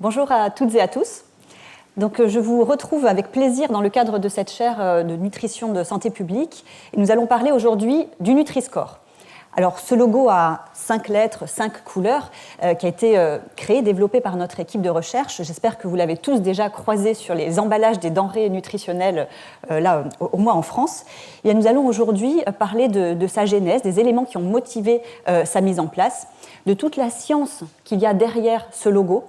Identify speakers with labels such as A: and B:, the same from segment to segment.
A: Bonjour à toutes et à tous. Donc, je vous retrouve avec plaisir dans le cadre de cette chaire de nutrition de santé publique. Et nous allons parler aujourd'hui du Nutri-Score. Alors, ce logo a 5 lettres, 5 couleurs, qui a été créé, développé par notre équipe de recherche. J'espère que vous l'avez tous déjà croisé sur les emballages des denrées nutritionnelles, là, au moins en France. Et nous allons aujourd'hui parler de sa genèse, des éléments qui ont motivé sa mise en place, de toute la science qu'il y a derrière ce logo,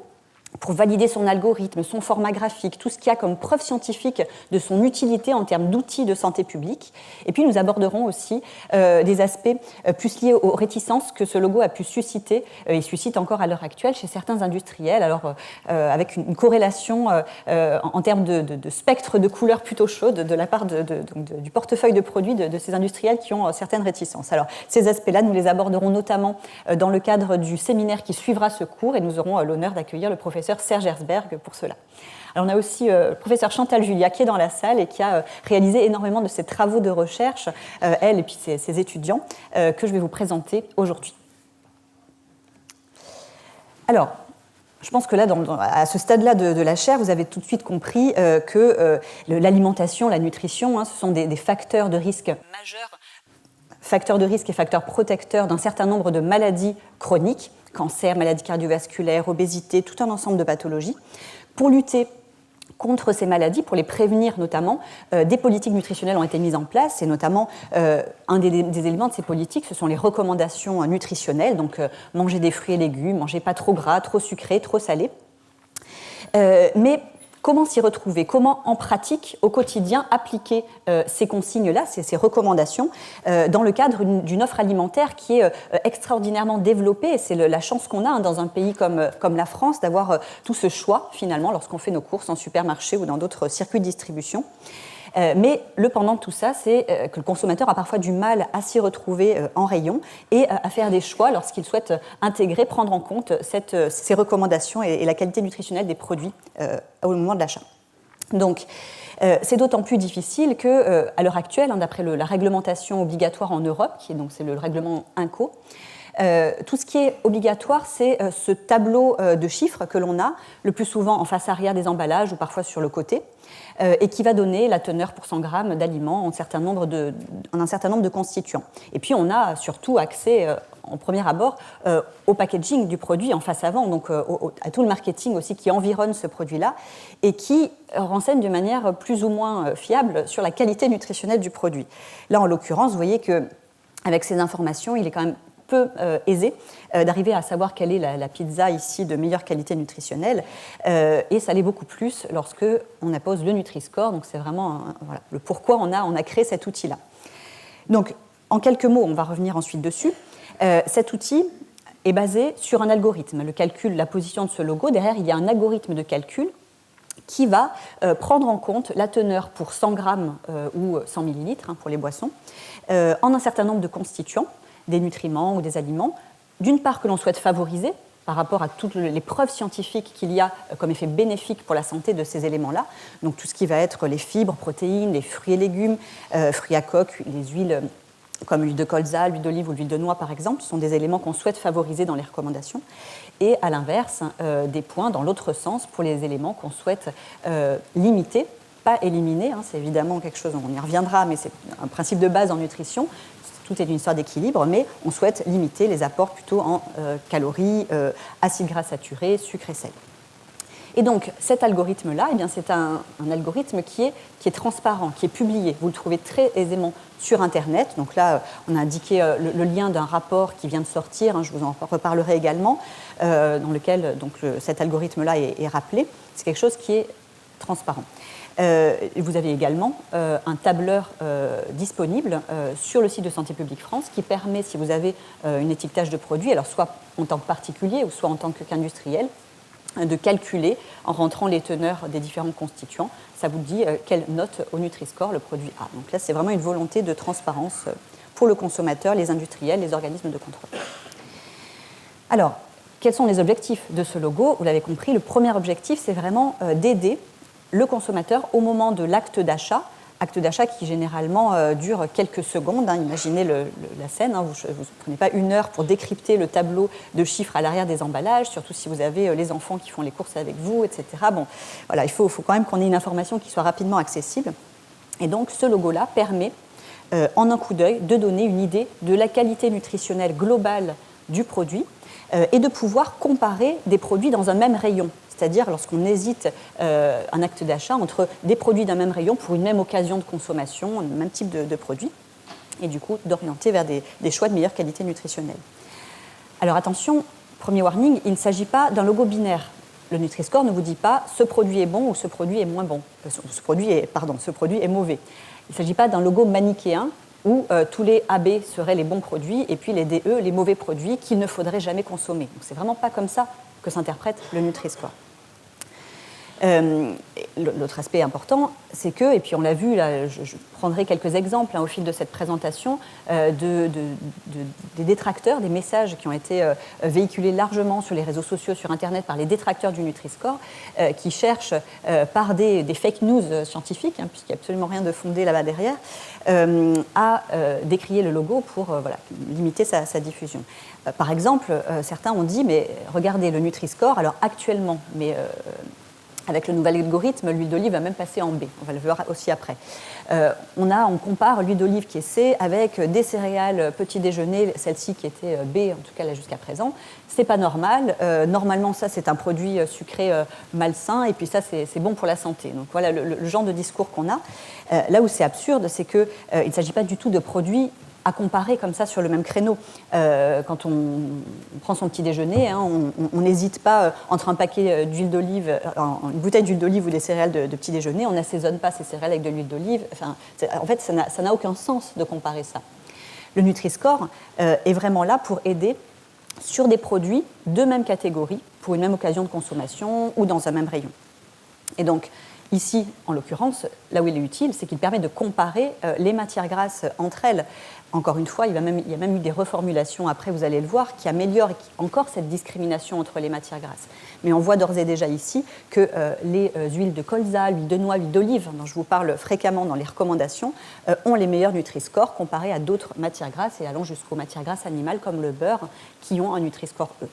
A: pour valider son algorithme, son format graphique, tout ce qu'il y a comme preuve scientifique de son utilité en termes d'outils de santé publique. Et puis nous aborderons aussi des aspects plus liés aux réticences que ce logo a pu susciter, et suscite encore à l'heure actuelle chez certains industriels, alors avec une corrélation en termes de spectre de couleurs plutôt chaudes de la part du portefeuille de produits de ces industriels qui ont certaines réticences. Alors ces aspects-là, nous les aborderons notamment dans le cadre du séminaire qui suivra ce cours, et nous aurons l'honneur d'accueillir le professeur Serge Herzberg pour cela. Alors on a aussi le professeur Chantal Julia qui est dans la salle et qui a réalisé énormément de ses travaux de recherche, elle et puis ses étudiants, que je vais vous présenter aujourd'hui. Alors, je pense que là, à ce stade-là de la chaire, vous avez tout de suite compris que l'alimentation, la nutrition, ce sont des facteurs de risque majeurs, facteurs de risque et facteurs protecteurs d'un certain nombre de maladies chroniques, cancer, maladies cardiovasculaires, obésité, tout un ensemble de pathologies. Pour lutter contre ces maladies, pour les prévenir notamment, des politiques nutritionnelles ont été mises en place, et notamment un des éléments de ces politiques, ce sont les recommandations nutritionnelles, donc manger des fruits et légumes, manger pas trop gras, trop sucré, trop salé. Mais comment s'y retrouver? Comment, en pratique, au quotidien, appliquer ces consignes-là, ces recommandations, dans le cadre d'une offre alimentaire qui est extraordinairement développée? Et c'est la chance qu'on a dans un pays comme la France d'avoir tout ce choix, finalement, lorsqu'on fait nos courses en supermarché ou dans d'autres circuits de distribution. Mais le pendant de tout ça, c'est que le consommateur a parfois du mal à s'y retrouver en rayon et à faire des choix lorsqu'il souhaite intégrer, prendre en compte ces recommandations et la qualité nutritionnelle des produits au moment de l'achat. Donc, c'est d'autant plus difficile qu'à l'heure actuelle, d'après la réglementation obligatoire en Europe, c'est le règlement INCO, tout ce qui est obligatoire, c'est ce tableau de chiffres que l'on a, le plus souvent en face arrière des emballages ou parfois sur le côté, et qui va donner la teneur pour 100 grammes d'aliments en un certain nombre de constituants. Et puis on a surtout accès, en premier abord, au packaging du produit en face avant, donc à tout le marketing aussi qui environne ce produit-là, et qui renseigne de manière plus ou moins fiable sur la qualité nutritionnelle du produit. Là, en l'occurrence, vous voyez qu'avec ces informations, il est quand même peu aisé d'arriver à savoir quelle est la pizza ici de meilleure qualité nutritionnelle, et ça l'est beaucoup plus lorsque on appose le Nutri-Score. Donc c'est vraiment le pourquoi on a créé cet outil-là. Donc en quelques mots, on va revenir ensuite dessus. Cet outil est basé sur un algorithme. Le calcul, la position de ce logo, derrière il y a un algorithme de calcul qui va prendre en compte la teneur pour 100 grammes ou 100 millilitres pour les boissons, en un certain nombre de constituants, des nutriments ou des aliments, d'une part que l'on souhaite favoriser par rapport à toutes les preuves scientifiques qu'il y a comme effet bénéfique pour la santé de ces éléments-là, donc tout ce qui va être les fibres, protéines, les fruits et légumes, fruits à coque, les huiles comme l'huile de colza, l'huile d'olive ou l'huile de noix par exemple, ce sont des éléments qu'on souhaite favoriser dans les recommandations, et à l'inverse, des points dans l'autre sens pour les éléments qu'on souhaite limiter, pas éliminer, c'est évidemment quelque chose, on y reviendra, mais c'est un principe de base en nutrition. Tout est une histoire d'équilibre, mais on souhaite limiter les apports plutôt en calories, acides gras saturés, sucre et sel. Et donc, cet algorithme-là, c'est un algorithme qui est transparent, qui est publié. Vous le trouvez très aisément sur Internet. Donc là, on a indiqué le lien d'un rapport qui vient de sortir, je vous en reparlerai également, dans lequel cet algorithme-là est rappelé. C'est quelque chose qui est transparent. Vous avez également un tableur disponible sur le site de Santé publique France qui permet, si vous avez une étiquetage de produit, alors soit en tant que particulier ou soit en tant qu'industriel, de calculer en rentrant les teneurs des différents constituants. Ça vous dit quelle note au Nutri-Score le produit a. Donc là, c'est vraiment une volonté de transparence pour le consommateur, les industriels, les organismes de contrôle. Alors, quels sont les objectifs de ce logo? Vous l'avez compris, le premier objectif, c'est vraiment d'aider le consommateur au moment de l'acte d'achat acte d'achat qui généralement dure quelques secondes. Imaginez la scène, vous ne prenez pas 1 heure pour décrypter le tableau de chiffres à l'arrière des emballages, surtout si vous avez les enfants qui font les courses avec vous, etc. Bon, voilà, il faut quand même qu'on ait une information qui soit rapidement accessible. Et donc ce logo-là permet, en un coup d'œil, de donner une idée de la qualité nutritionnelle globale du produit et de pouvoir comparer des produits dans un même rayon. C'est-à-dire lorsqu'on hésite un acte d'achat entre des produits d'un même rayon pour une même occasion de consommation, un même type de produit, et du coup d'orienter vers des choix de meilleure qualité nutritionnelle. Alors attention, premier warning, il ne s'agit pas d'un logo binaire. Le Nutri-Score ne vous dit pas ce produit est bon ou ce produit est moins bon, ce produit est mauvais. Il ne s'agit pas d'un logo manichéen où tous les AB seraient les bons produits et puis les DE les mauvais produits qu'il ne faudrait jamais consommer. Donc c'est vraiment pas comme ça que s'interprète le Nutri-Score. L'autre aspect important, c'est que, et puis on l'a vu, là, je prendrai quelques exemples au fil de cette présentation, des détracteurs, des messages qui ont été véhiculés largement sur les réseaux sociaux, sur Internet, par les détracteurs du Nutri-Score, qui cherchent par des fake news scientifiques, puisqu'il n'y a absolument rien de fondé là-bas derrière, à décrier le logo pour limiter sa diffusion. Par exemple, certains ont dit, mais regardez, le Nutri-Score, alors actuellement, mais avec le nouvel algorithme, l'huile d'olive va même passer en B. On va le voir aussi après. On compare l'huile d'olive qui est C avec des céréales petit déjeuner, celle-ci qui était B, en tout cas là jusqu'à présent. C'est pas normal. Normalement, ça, c'est un produit sucré malsain, et puis ça, c'est bon pour la santé. Donc voilà le genre de discours qu'on a. Là où c'est absurde, c'est qu'il ne s'agit pas du tout de produits à comparer comme ça sur le même créneau. Quand on prend son petit déjeuner, on n'hésite pas entre un paquet d'huile d'olive, une bouteille d'huile d'olive ou des céréales de petit déjeuner, on n'assaisonne pas ces céréales avec de l'huile d'olive. Enfin, en fait, ça n'a aucun sens de comparer ça. Le Nutri-Score est vraiment là pour aider sur des produits de même catégorie, pour une même occasion de consommation ou dans un même rayon. Et donc, ici, en l'occurrence, là où il est utile, c'est qu'il permet de comparer les matières grasses entre elles. Encore une fois, il y a même eu des reformulations, après vous allez le voir, qui améliorent encore cette discrimination entre les matières grasses. Mais on voit d'ores et déjà ici que les huiles de colza, l'huile de noix, l'huile d'olive, dont je vous parle fréquemment dans les recommandations, ont les meilleurs Nutri-Score comparés à d'autres matières grasses et allant jusqu'aux matières grasses animales comme le beurre, qui ont un Nutri-Score E.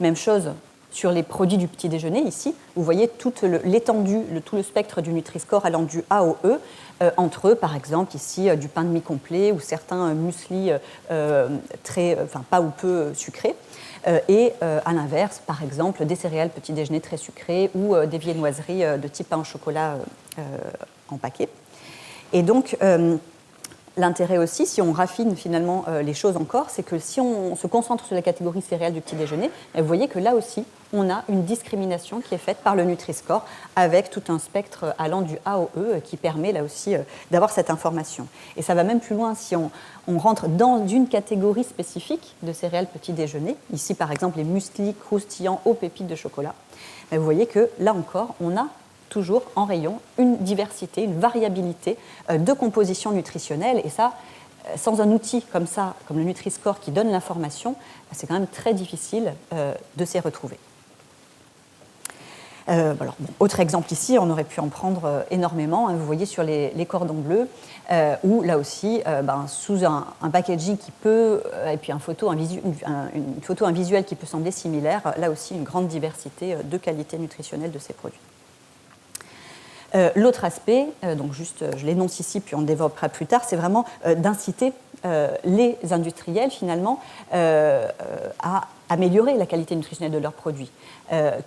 A: Même chose sur les produits du petit déjeuner, ici, vous voyez toute l'étendue, tout le spectre du Nutri-Score allant du A au E, entre eux, par exemple, ici, du pain demi-complet ou certains mueslis pas ou peu sucrés, et à l'inverse, par exemple, des céréales petit déjeuner très sucrées ou des viennoiseries de type pain au chocolat en paquet. Et donc, l'intérêt aussi, si on raffine finalement les choses encore, c'est que si on se concentre sur la catégorie céréales du petit déjeuner, vous voyez que là aussi, on a une discrimination qui est faite par le Nutri-Score avec tout un spectre allant du A au E qui permet là aussi d'avoir cette information. Et ça va même plus loin si on rentre dans une catégorie spécifique de céréales petit déjeuner. Ici, par exemple, les mueslis croustillants aux pépites de chocolat. Vous voyez que là encore, on a toujours en rayon une diversité, une variabilité de composition nutritionnelle. Et ça, sans un outil comme ça, comme le Nutri-Score qui donne l'information, c'est quand même très difficile de s'y retrouver. Autre exemple ici, on aurait pu en prendre énormément. Vous voyez sur les cordons bleus, où là aussi, sous un packaging qui peut, et puis une photo, un visuel qui peut sembler similaire, là aussi une grande diversité de qualité nutritionnelle de ces produits. L'autre aspect, donc juste je l'énonce ici puis on le développera plus tard, c'est vraiment d'inciter les industriels finalement à améliorer la qualité nutritionnelle de leurs produits,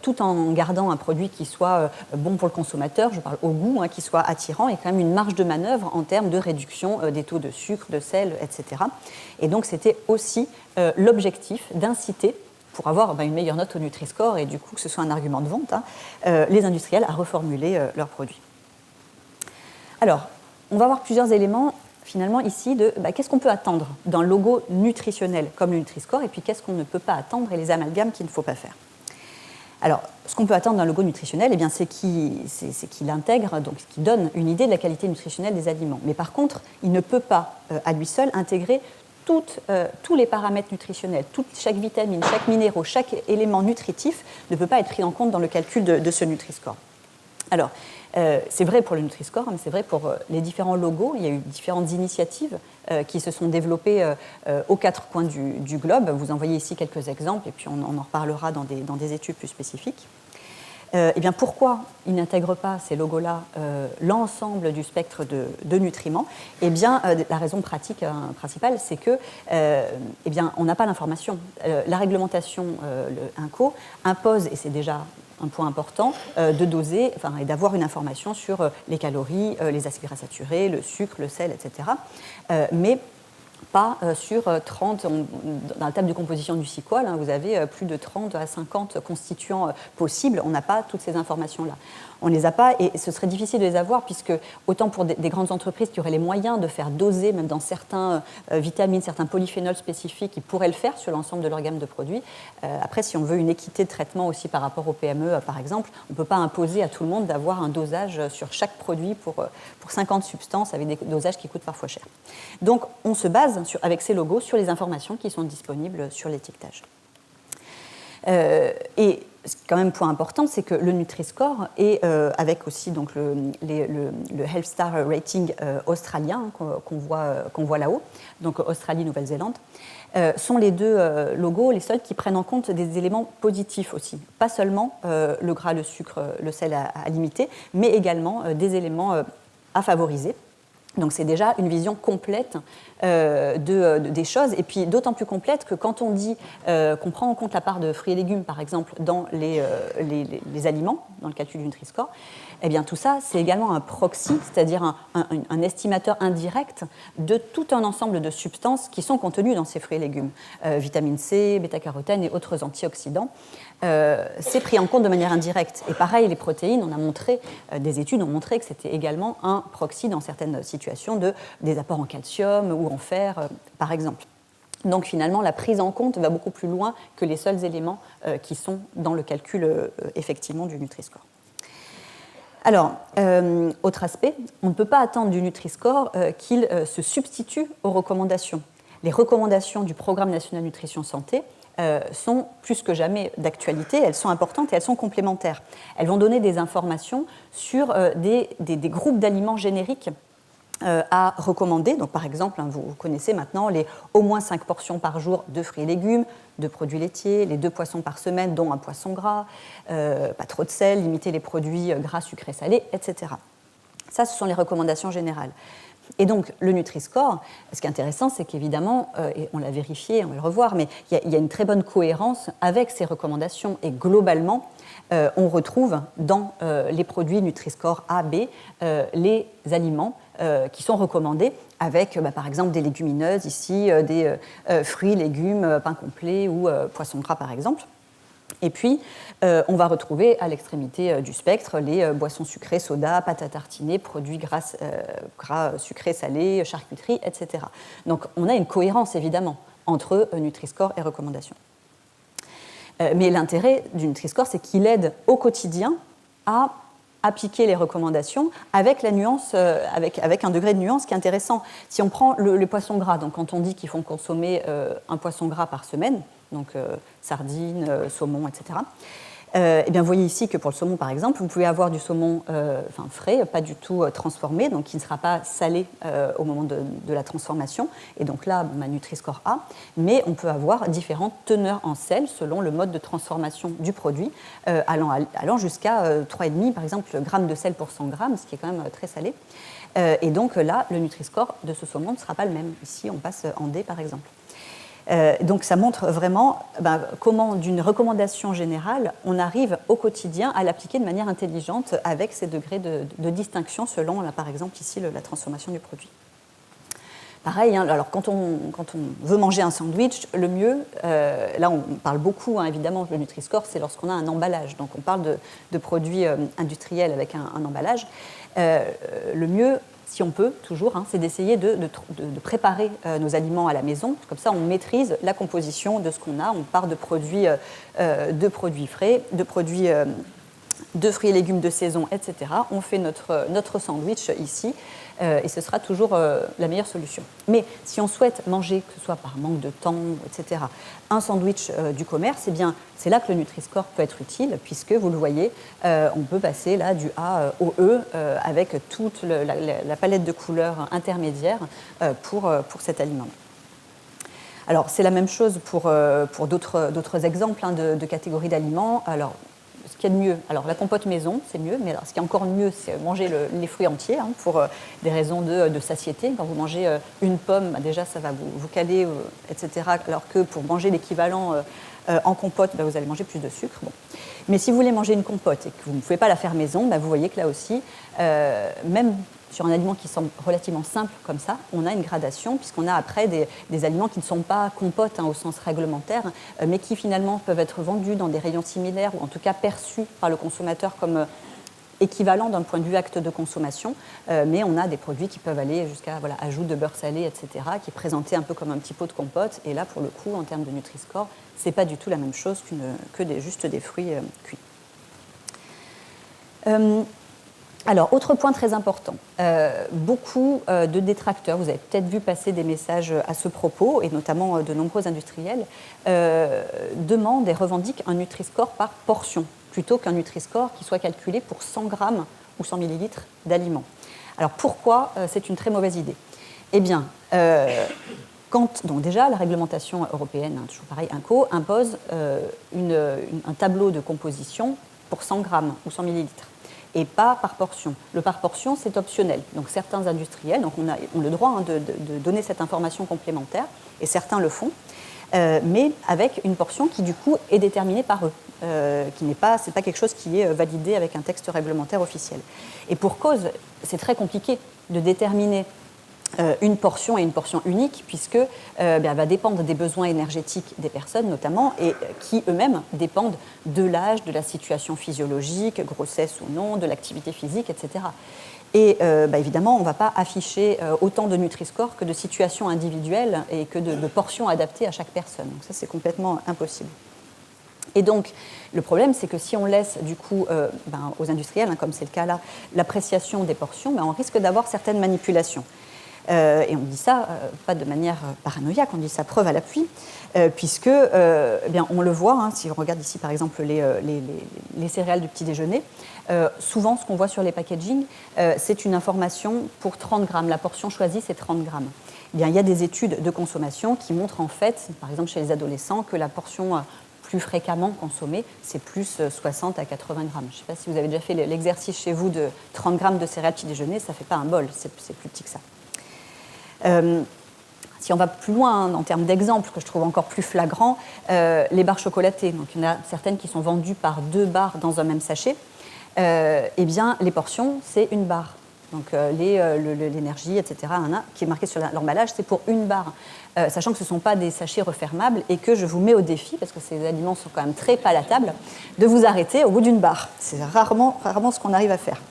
A: tout en gardant un produit qui soit bon pour le consommateur, je parle au goût, qui soit attirant et quand même une marge de manœuvre en termes de réduction des taux de sucre, de sel, etc. Et donc c'était aussi l'objectif d'inciter, pour avoir une meilleure note au Nutri-Score et du coup que ce soit un argument de vente, les industriels à reformuler leurs produits. Alors, on va voir plusieurs éléments finalement ici de qu'est-ce qu'on peut attendre d'un logo nutritionnel comme le Nutri-Score et puis qu'est-ce qu'on ne peut pas attendre et les amalgames qu'il ne faut pas faire. Alors, ce qu'on peut attendre d'un logo nutritionnel, c'est qu'il intègre, donc qu'il donne une idée de la qualité nutritionnelle des aliments. Mais par contre, il ne peut pas à lui seul intégrer tous les paramètres nutritionnels, chaque vitamine, chaque minéraux, chaque élément nutritif ne peut pas être pris en compte dans le calcul de ce Nutri-Score. Alors, C'est vrai pour le Nutri-Score, mais c'est vrai pour les différents logos. Il y a eu différentes initiatives qui se sont développées aux quatre coins du globe. Vous en voyez ici quelques exemples, et puis on en reparlera dans des études plus spécifiques. Eh bien, pourquoi ils n'intègrent pas ces logos-là l'ensemble du spectre de nutriments? Eh bien, la raison principale, c'est que eh bien, on n'a pas l'information. La réglementation, le INCO, impose, et c'est déjà un point important, de doser et d'avoir une information sur les calories, les acides gras saturés, le sucre, le sel, etc. Mais pas sur 30, dans la table de composition du SQL, vous avez plus de 30 à 50 constituants possibles, on n'a pas toutes ces informations-là. On ne les a pas et ce serait difficile de les avoir puisque autant pour des grandes entreprises qui auraient les moyens de faire doser, même dans certains vitamines, certains polyphénols spécifiques, qui pourraient le faire sur l'ensemble de leur gamme de produits. Après, si on veut une équité de traitement aussi par rapport aux PME, par exemple, on ne peut pas imposer à tout le monde d'avoir un dosage sur chaque produit pour 50 substances avec des dosages qui coûtent parfois cher. Donc, on se base avec ces logos sur les informations qui sont disponibles sur l'étiquetage. Et ce qui est quand même point important, c'est que le Nutri-Score et avec aussi donc le Health Star Rating australien qu'on voit là-haut, donc Australie-Nouvelle-Zélande, sont les deux logos les seuls qui prennent en compte des éléments positifs aussi. Pas seulement le gras, le sucre, le sel à limiter, mais également des éléments à favoriser. Donc c'est déjà une vision complète des choses, et puis d'autant plus complète que quand on dit qu'on prend en compte la part de fruits et légumes, par exemple, dans les aliments, dans le calcul du Nutri-Score, eh bien tout ça, c'est également un proxy, c'est-à-dire un estimateur indirect de tout un ensemble de substances qui sont contenues dans ces fruits et légumes. Vitamine C, bêta-carotène et autres antioxydants. C'est pris en compte de manière indirecte. Et pareil, les protéines, on a montré, des études ont montré que c'était également un proxy dans certaines situations des apports en calcium ou en fer, par exemple. Donc finalement, la prise en compte va beaucoup plus loin que les seuls éléments qui sont dans le calcul effectivement du Nutri-Score. Alors, autre aspect, on ne peut pas attendre du Nutri-Score qu'il se substitue aux recommandations. Les recommandations du Programme national nutrition santé sont plus que jamais d'actualité, elles sont importantes et elles sont complémentaires. Elles vont donner des informations sur des groupes d'aliments génériques à recommander. Donc, par exemple, vous connaissez maintenant les au moins 5 portions par jour de fruits et légumes, de produits laitiers, les 2 poissons par semaine, dont un poisson gras, pas trop de sel, limiter les produits gras, sucrés, salés, etc. Ça, ce sont les recommandations générales. Et donc, le Nutri-Score, ce qui est intéressant, c'est qu'évidemment, et on l'a vérifié, on va le revoir, mais il y a une très bonne cohérence avec ces recommandations. Et globalement, on retrouve dans les produits Nutri-Score A, B, les aliments qui sont recommandés avec, par exemple, des légumineuses, ici, des fruits, légumes, pain complet ou poisson gras, par exemple. Et puis, on va retrouver à l'extrémité du spectre les boissons sucrées, soda, pâtes à tartiner, produits gras sucrés, salés, charcuterie, etc. Donc, on a une cohérence, évidemment, entre Nutri-Score et recommandations. Mais l'intérêt du Nutri-Score, c'est qu'il aide au quotidien à appliquer les recommandations avec la nuance, avec un degré de nuance qui est intéressant. Si on prend le poisson gras, donc quand on dit qu'il faut consommer un poisson gras par semaine, donc sardines, saumon, etc., eh bien, vous voyez ici que pour le saumon, par exemple, vous pouvez avoir du saumon frais, pas du tout transformé, donc qui ne sera pas salé au moment de la transformation. Et donc là, Nutri-Score A, mais on peut avoir différentes teneurs en sel selon le mode de transformation du produit, allant jusqu'à 3,5, par exemple, grammes de sel pour 100 grammes, ce qui est quand même très salé. Et donc là, le Nutri-Score de ce saumon ne sera pas le même. Ici, on passe en D, par exemple. Donc ça montre vraiment comment, d'une recommandation générale, on arrive au quotidien à l'appliquer de manière intelligente avec ces degrés de distinction selon, là, par exemple, ici, la transformation du produit. Pareil, alors quand on veut manger un sandwich, le mieux, là on parle beaucoup, évidemment, le Nutri-Score, c'est lorsqu'on a un emballage. Donc on parle de produits industriels avec un emballage. Le mieux, si on peut, toujours, c'est d'essayer de préparer nos aliments à la maison. Comme ça, on maîtrise la composition de ce qu'on a. On part de produits frais, de produits de fruits et légumes de saison, etc. On fait notre sandwich ici. et ce sera toujours la meilleure solution. Mais si on souhaite manger, que ce soit par manque de temps, etc., un sandwich du commerce, eh bien, c'est là que le Nutri-Score peut être utile, puisque, vous le voyez, on peut passer là du A au E avec toute la palette de couleurs intermédiaires pour cet aliment. Alors, c'est la même chose pour d'autres exemples de catégories d'aliments. Alors, ce qu'il y a de mieux, alors la compote maison, c'est mieux, mais alors, ce qui est encore mieux, c'est manger les fruits entiers, pour des raisons de satiété. Quand vous mangez une pomme, déjà, ça va vous caler, etc., alors que pour manger l'équivalent en compote, vous allez manger plus de sucre. Bon. Mais si vous voulez manger une compote et que vous ne pouvez pas la faire maison, vous voyez que là aussi, même sur un aliment qui semble relativement simple comme ça, on a une gradation, puisqu'on a après des aliments qui ne sont pas compotes au sens réglementaire, mais qui finalement peuvent être vendus dans des rayons similaires, ou en tout cas perçus par le consommateur comme équivalents d'un point de vue acte de consommation, mais on a des produits qui peuvent aller jusqu'à ajout de beurre salé, etc., qui est présenté un peu comme un petit pot de compote, et là, pour le coup, en termes de Nutri-Score, ce n'est pas du tout la même chose que juste des fruits cuits. Alors, autre point très important, beaucoup de détracteurs, vous avez peut-être vu passer des messages à ce propos, et notamment de nombreux industriels, demandent et revendiquent un Nutri-Score par portion, plutôt qu'un Nutri-Score qui soit calculé pour 100 grammes ou 100 millilitres d'aliments. Alors, pourquoi c'est une très mauvaise idée ? Eh bien, donc déjà, la réglementation européenne, toujours pareil, INCO, impose un tableau de composition pour 100 grammes ou 100 millilitres. Et pas par portion. Le par portion, c'est optionnel. Donc certains industriels ont le droit de donner cette information complémentaire, et certains le font, mais avec une portion qui, du coup, est déterminée par eux, c'est pas quelque chose qui est validé avec un texte réglementaire officiel. Et pour cause, c'est très compliqué de déterminer une portion et une portion unique, puisque elle va dépendre des besoins énergétiques des personnes notamment, et qui eux-mêmes dépendent de l'âge, de la situation physiologique, grossesse ou non, de l'activité physique, etc. Et évidemment, on ne va pas afficher autant de Nutri-Score que de situations individuelles et que de portions adaptées à chaque personne. Donc ça, c'est complètement impossible. Et donc, le problème, c'est que si on laisse, du coup, aux industriels, comme c'est le cas là, l'appréciation des portions, on risque d'avoir certaines manipulations. Et on dit ça pas de manière paranoïaque, on dit ça preuve à l'appui, puisque on le voit, si on regarde ici par exemple les céréales du petit déjeuner, souvent ce qu'on voit sur les packaging, c'est une information pour 30 grammes. La portion choisie, c'est 30 grammes. Il y a des études de consommation qui montrent en fait, par exemple chez les adolescents, que la portion plus fréquemment consommée, c'est plus 60 à 80 grammes. Je ne sais pas si vous avez déjà fait l'exercice chez vous de 30 grammes de céréales petit déjeuner, ça ne fait pas un bol, c'est plus petit que ça. Si on va plus loin en termes d'exemples, que je trouve encore plus flagrant, les barres chocolatées. Donc, il y en a certaines qui sont vendues par 2 barres dans un même sachet. Eh bien, les portions, c'est une barre. Donc, l'énergie, etc., qui est marqué sur l'emballage, c'est pour une barre. Sachant que ce ne sont pas des sachets refermables et que je vous mets au défi, parce que ces aliments sont quand même très palatables, de vous arrêter au bout d'une barre. C'est rarement ce qu'on arrive à faire.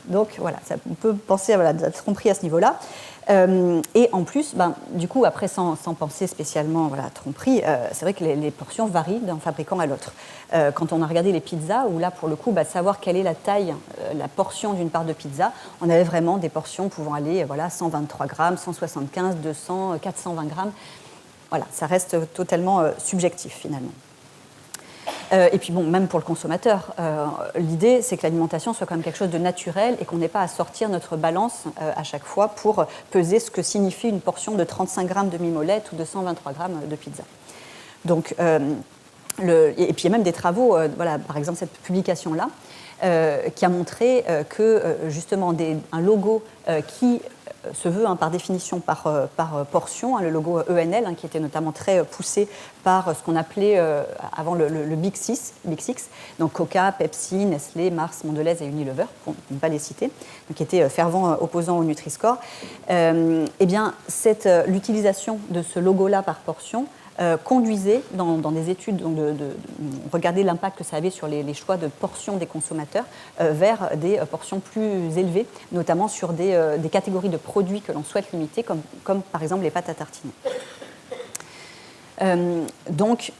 A: Donc, voilà, on peut penser à la tromperie à ce niveau-là. Et en plus, du coup, après, sans penser spécialement tromperie, c'est vrai que les portions varient d'un fabricant à l'autre. Quand on a regardé les pizzas, où là, pour le coup, savoir quelle est la taille, la portion d'une part de pizza, on avait vraiment des portions pouvant aller 123 grammes, 175, 200, 420 grammes. Voilà, ça reste totalement subjectif, finalement. Et puis même pour le consommateur, l'idée c'est que l'alimentation soit quand même quelque chose de naturel et qu'on n'ait pas à sortir notre balance à chaque fois pour peser ce que signifie une portion de 35 grammes de mimolette ou de 123 grammes de pizza. Donc, et puis il y a même des travaux, par exemple cette publication-là, qui a montré que justement un logo qui se veut par définition par portion, le logo ENL, qui était notamment très poussé par ce qu'on appelait avant le Big Six, donc Coca, Pepsi, Nestlé, Mars, Mondelez et Unilever, pour ne pas les citer, qui étaient fervents opposants au Nutri-Score. Eh bien, l'utilisation de ce logo-là par portion conduisait dans des études, donc regarder l'impact que ça avait sur les choix de portions des consommateurs vers des portions plus élevées, notamment sur des catégories de produits que l'on souhaite limiter, comme par exemple les pâtes à tartiner. Donc,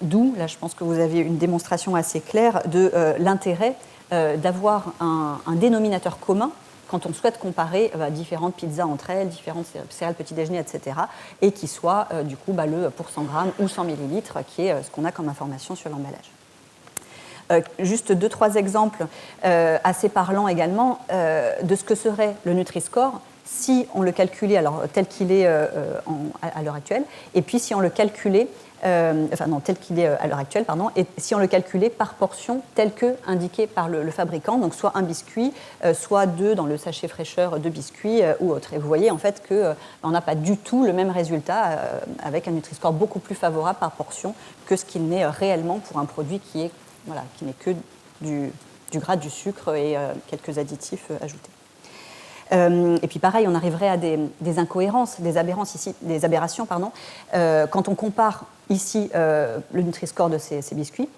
A: d'où, là je pense que vous avez une démonstration assez claire de l'intérêt d'avoir un dénominateur commun quand on souhaite comparer différentes pizzas entre elles, différentes céréales petit-déjeuner, etc., et qui soit du coup le pour 100 grammes ou 100 millilitres, qui est ce qu'on a comme information sur l'emballage. Juste 2-3 exemples assez parlants également de ce que serait le Nutri-Score si on le calculait tel qu'il est à l'heure actuelle, et puis si on le calculait, tel qu'il est à l'heure actuelle, pardon, et si on le calculait par portion tel que indiqué par le fabricant, donc soit un biscuit, soit 2 dans le sachet fraîcheur de biscuits ou autre. Et vous voyez en fait qu'on n'a pas du tout le même résultat avec un Nutri-Score beaucoup plus favorable par portion que ce qu'il n'est réellement pour un produit qui n'est que du gras, du sucre et quelques additifs ajoutés. Et puis pareil, on arriverait à des incohérences, des aberrations, quand on compare ici le Nutri-Score de ces biscuits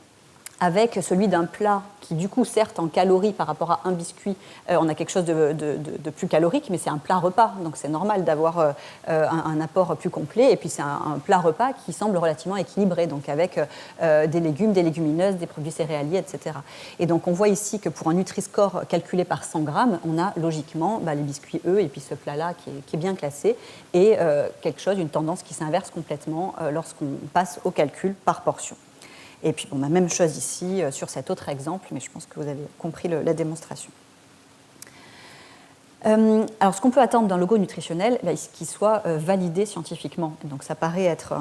A: avec celui d'un plat qui, du coup, certes, en calories par rapport à un biscuit, on a quelque chose de plus calorique, mais c'est un plat repas, donc c'est normal d'avoir un apport plus complet. Et puis c'est un plat repas qui semble relativement équilibré, donc avec des légumes, des légumineuses, des produits céréaliers, etc. Et donc on voit ici que pour un Nutri-Score calculé par 100 grammes, on a logiquement les biscuits E et puis ce plat-là qui est bien classé, et une tendance qui s'inverse complètement lorsqu'on passe au calcul par portion. Et puis, même chose ici sur cet autre exemple, mais je pense que vous avez compris la démonstration. Alors, ce qu'on peut attendre d'un logo nutritionnel, c'est qu'il soit validé scientifiquement. Donc, ça paraît être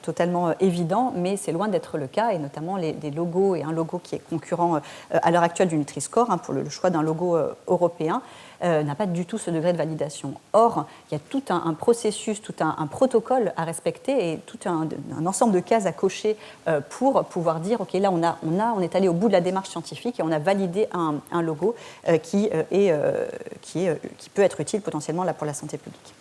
A: totalement évident, mais c'est loin d'être le cas, et notamment des logos et un logo qui est concurrent à l'heure actuelle du Nutri-Score, pour le choix d'un logo européen, n'a pas du tout ce degré de validation. Or, il y a tout un processus, tout un protocole à respecter et tout un ensemble de cases à cocher pour pouvoir dire, OK, là, on est allé au bout de la démarche scientifique et on a validé un logo qui peut être utile potentiellement pour la santé publique.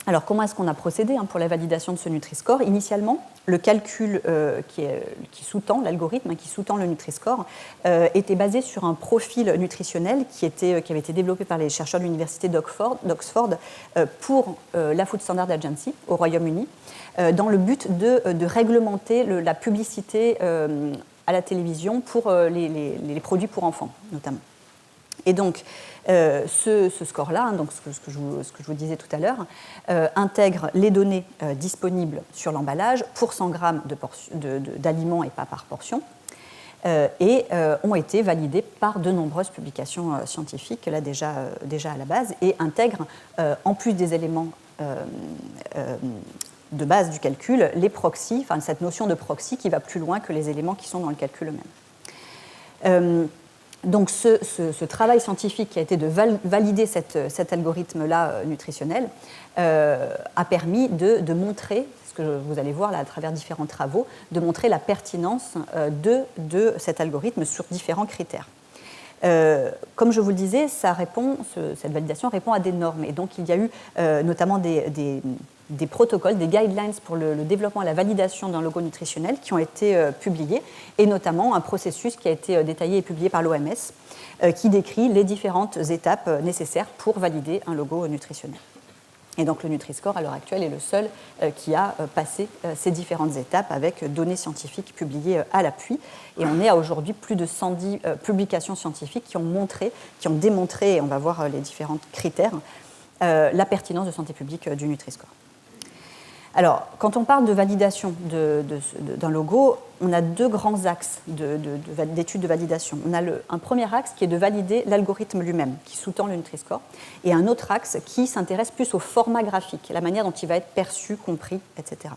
A: Alors, comment est-ce qu'on a procédé pour la validation de ce Nutri-Score ? Initialement, le calcul qui sous-tend, l'algorithme qui sous-tend le Nutri-Score, était basé sur un profil nutritionnel qui avait été développé par les chercheurs de l'université d'Oxford pour la Food Standard Agency au Royaume-Uni, dans le but de réglementer la publicité à la télévision pour les produits pour enfants, notamment. Et donc, ce score-là, donc ce que je vous disais tout à l'heure, intègre les données disponibles sur l'emballage pour 100 grammes d'aliments et pas par portion, et ont été validés par de nombreuses publications scientifiques, là déjà à la base, et intègrent, en plus des éléments de base du calcul, les proxys, cette notion de proxy qui va plus loin que les éléments qui sont dans le calcul eux-mêmes. Donc ce travail scientifique qui a été de valider cet algorithme-là nutritionnel a permis de montrer, ce que vous allez voir là à travers différents travaux, de montrer la pertinence de cet algorithme sur différents critères. Comme je vous le disais, cette validation répond à des normes, et donc il y a eu notamment des protocoles, des guidelines pour le développement et la validation d'un logo nutritionnel qui ont été publiés, et notamment un processus qui a été détaillé et publié par l'OMS qui décrit les différentes étapes nécessaires pour valider un logo nutritionnel. Et donc le Nutri-Score, à l'heure actuelle, est le seul qui a passé ces différentes étapes avec données scientifiques publiées à l'appui. Et on est à aujourd'hui plus de 110 publications scientifiques qui ont démontré, et on va voir les différents critères, la pertinence de santé publique du Nutri-Score. Alors, quand on parle de validation d'un logo, on a deux grands axes d'études de validation. On a un premier axe qui est de valider l'algorithme lui-même, qui sous-tend le Nutri-Score, et un autre axe qui s'intéresse plus au format graphique, la manière dont il va être perçu, compris, etc.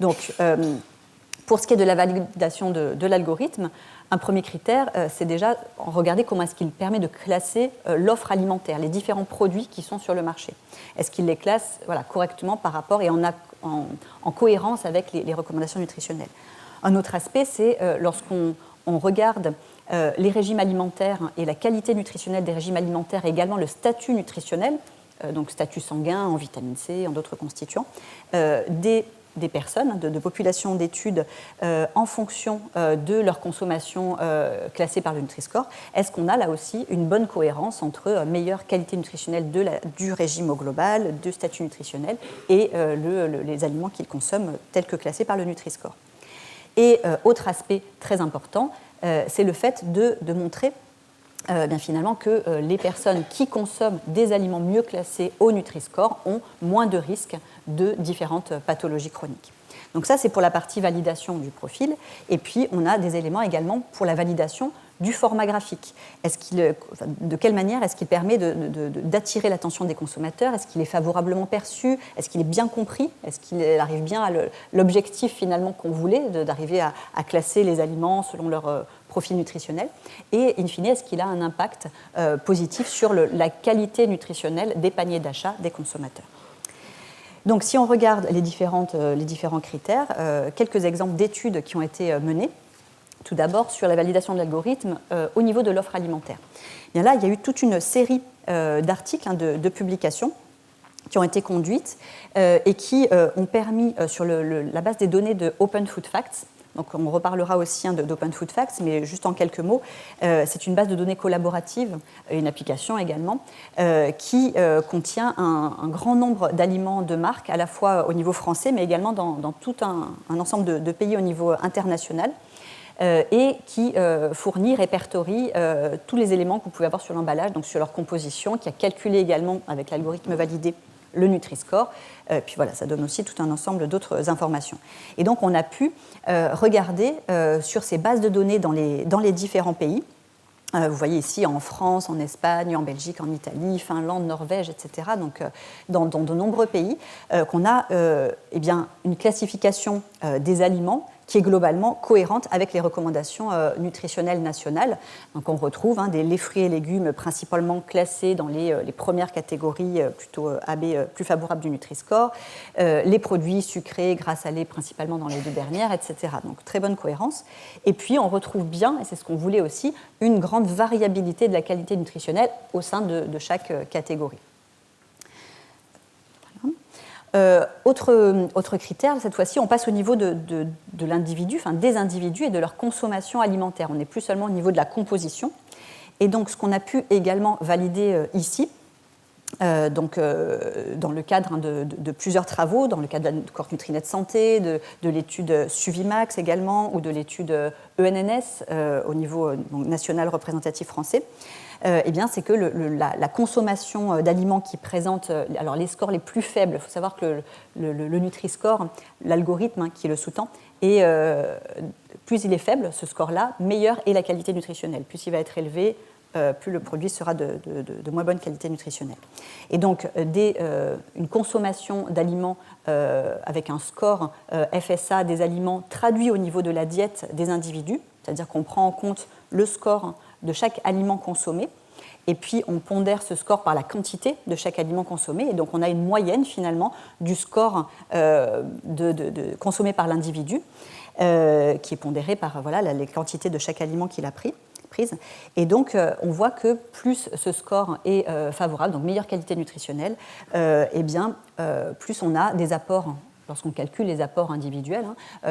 A: Donc, pour ce qui est de la validation de l'algorithme, un premier critère, c'est déjà regarder comment est-ce qu'il permet de classer l'offre alimentaire, les différents produits qui sont sur le marché. Est-ce qu'il les classe correctement par rapport et en cohérence avec les recommandations nutritionnelles. Un autre aspect, c'est lorsqu'on regarde les régimes alimentaires et la qualité nutritionnelle des régimes alimentaires et également le statut nutritionnel, donc statut sanguin en vitamine C, en d'autres constituants, des personnes, de populations d'études en fonction de leur consommation classée par le Nutri-Score, est-ce qu'on a là aussi une bonne cohérence entre meilleure qualité nutritionnelle du régime au global, du statut nutritionnel et les aliments qu'ils consomment tels que classés par le Nutri-Score. Et autre aspect très important, c'est le fait de montrer bien finalement que les personnes qui consomment des aliments mieux classés au Nutri-Score ont moins de risques de différentes pathologies chroniques. Donc ça, c'est pour la partie validation du profil. Et puis, on a des éléments également pour la validation du format graphique. De quelle manière est-ce qu'il permet d'attirer l'attention des consommateurs? Est-ce qu'il est favorablement perçu? Est-ce qu'il est bien compris? Est-ce qu'il arrive bien à l'objectif finalement qu'on voulait, d'arriver à classer les aliments selon leur profil nutritionnel? Et in fine, est-ce qu'il a un impact positif sur la qualité nutritionnelle des paniers d'achat des consommateurs? Donc, si on regarde les différents critères, quelques exemples d'études qui ont été menées. Tout d'abord, sur la validation de l'algorithme au niveau de l'offre alimentaire. Bien là, il y a eu toute une série d'articles, de publications qui ont été conduites et qui ont permis, sur la base des données de Open Food Facts, donc on reparlera aussi d'Open Food Facts, mais juste en quelques mots, c'est une base de données collaborative, une application également, qui contient un grand nombre d'aliments de marque, à la fois au niveau français, mais également dans tout un ensemble de pays au niveau international, et qui fournit, répertorie tous les éléments que vous pouvez avoir sur l'emballage, donc sur leur composition, qui a calculé également avec l'algorithme validé le Nutri-Score. Puis voilà, ça donne aussi tout un ensemble d'autres informations. Et donc on a pu regarder sur ces bases de données dans les différents pays. Vous voyez ici en France, en Espagne, en Belgique, en Italie, Finlande, Norvège, etc., donc dans de nombreux pays, qu'on a une classification des aliments qui est globalement cohérente avec les recommandations nutritionnelles nationales. Donc on retrouve les fruits et légumes principalement classés dans les premières catégories plutôt AB, plus favorables du Nutri-Score, les produits sucrés, gras, salés principalement dans les deux dernières, etc. Donc très bonne cohérence. Et puis on retrouve bien, et c'est ce qu'on voulait aussi, une grande variabilité de la qualité nutritionnelle au sein de chaque catégorie. Autre critère, cette fois-ci, on passe au niveau de l'individu, des individus et de leur consommation alimentaire. On n'est plus seulement au niveau de la composition. Et donc, ce qu'on a pu également valider ici, dans le cadre de plusieurs travaux, dans le cadre de la cohorte Nutrinet Santé, de l'étude Suvimax également, ou de l'étude ENNS au niveau national représentatif français, c'est que la consommation d'aliments qui présentent alors les scores les plus faibles, il faut savoir que le Nutri-Score, l'algorithme qui le sous-tend, et plus il est faible, ce score-là, meilleure est la qualité nutritionnelle. Plus il va être élevé, plus le produit sera de moins bonne qualité nutritionnelle. Et donc, une consommation d'aliments avec un score FSA des aliments traduit au niveau de la diète des individus, c'est-à-dire qu'on prend en compte le score de chaque aliment consommé, et puis on pondère ce score par la quantité de chaque aliment consommé, et donc on a une moyenne finalement du score consommé par l'individu, qui est pondéré par les quantités de chaque aliment qu'il a prise. Et donc, on voit que plus ce score est favorable, donc meilleure qualité nutritionnelle, plus on a des apports, lorsqu'on calcule les apports individuels,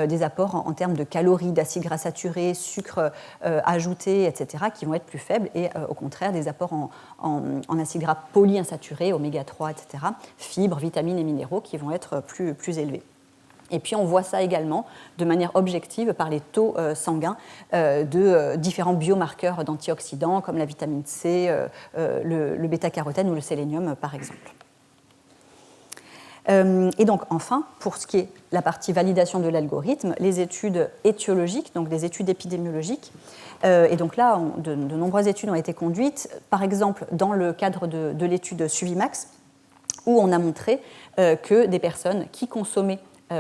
A: des apports en termes de calories, d'acides gras saturés, sucres ajoutés, etc., qui vont être plus faibles, et au contraire, des apports en acides gras polyinsaturés, oméga 3, etc., fibres, vitamines et minéraux, qui vont être plus élevés. Et puis on voit ça également de manière objective par les taux sanguins de différents biomarqueurs d'antioxydants comme la vitamine C, le bêta-carotène ou le sélénium par exemple. Et donc enfin, pour ce qui est la partie validation de l'algorithme, les études étiologiques, donc des études épidémiologiques, et donc là, de nombreuses études ont été conduites, par exemple dans le cadre de l'étude Suvimax, où on a montré que des personnes qui consommaient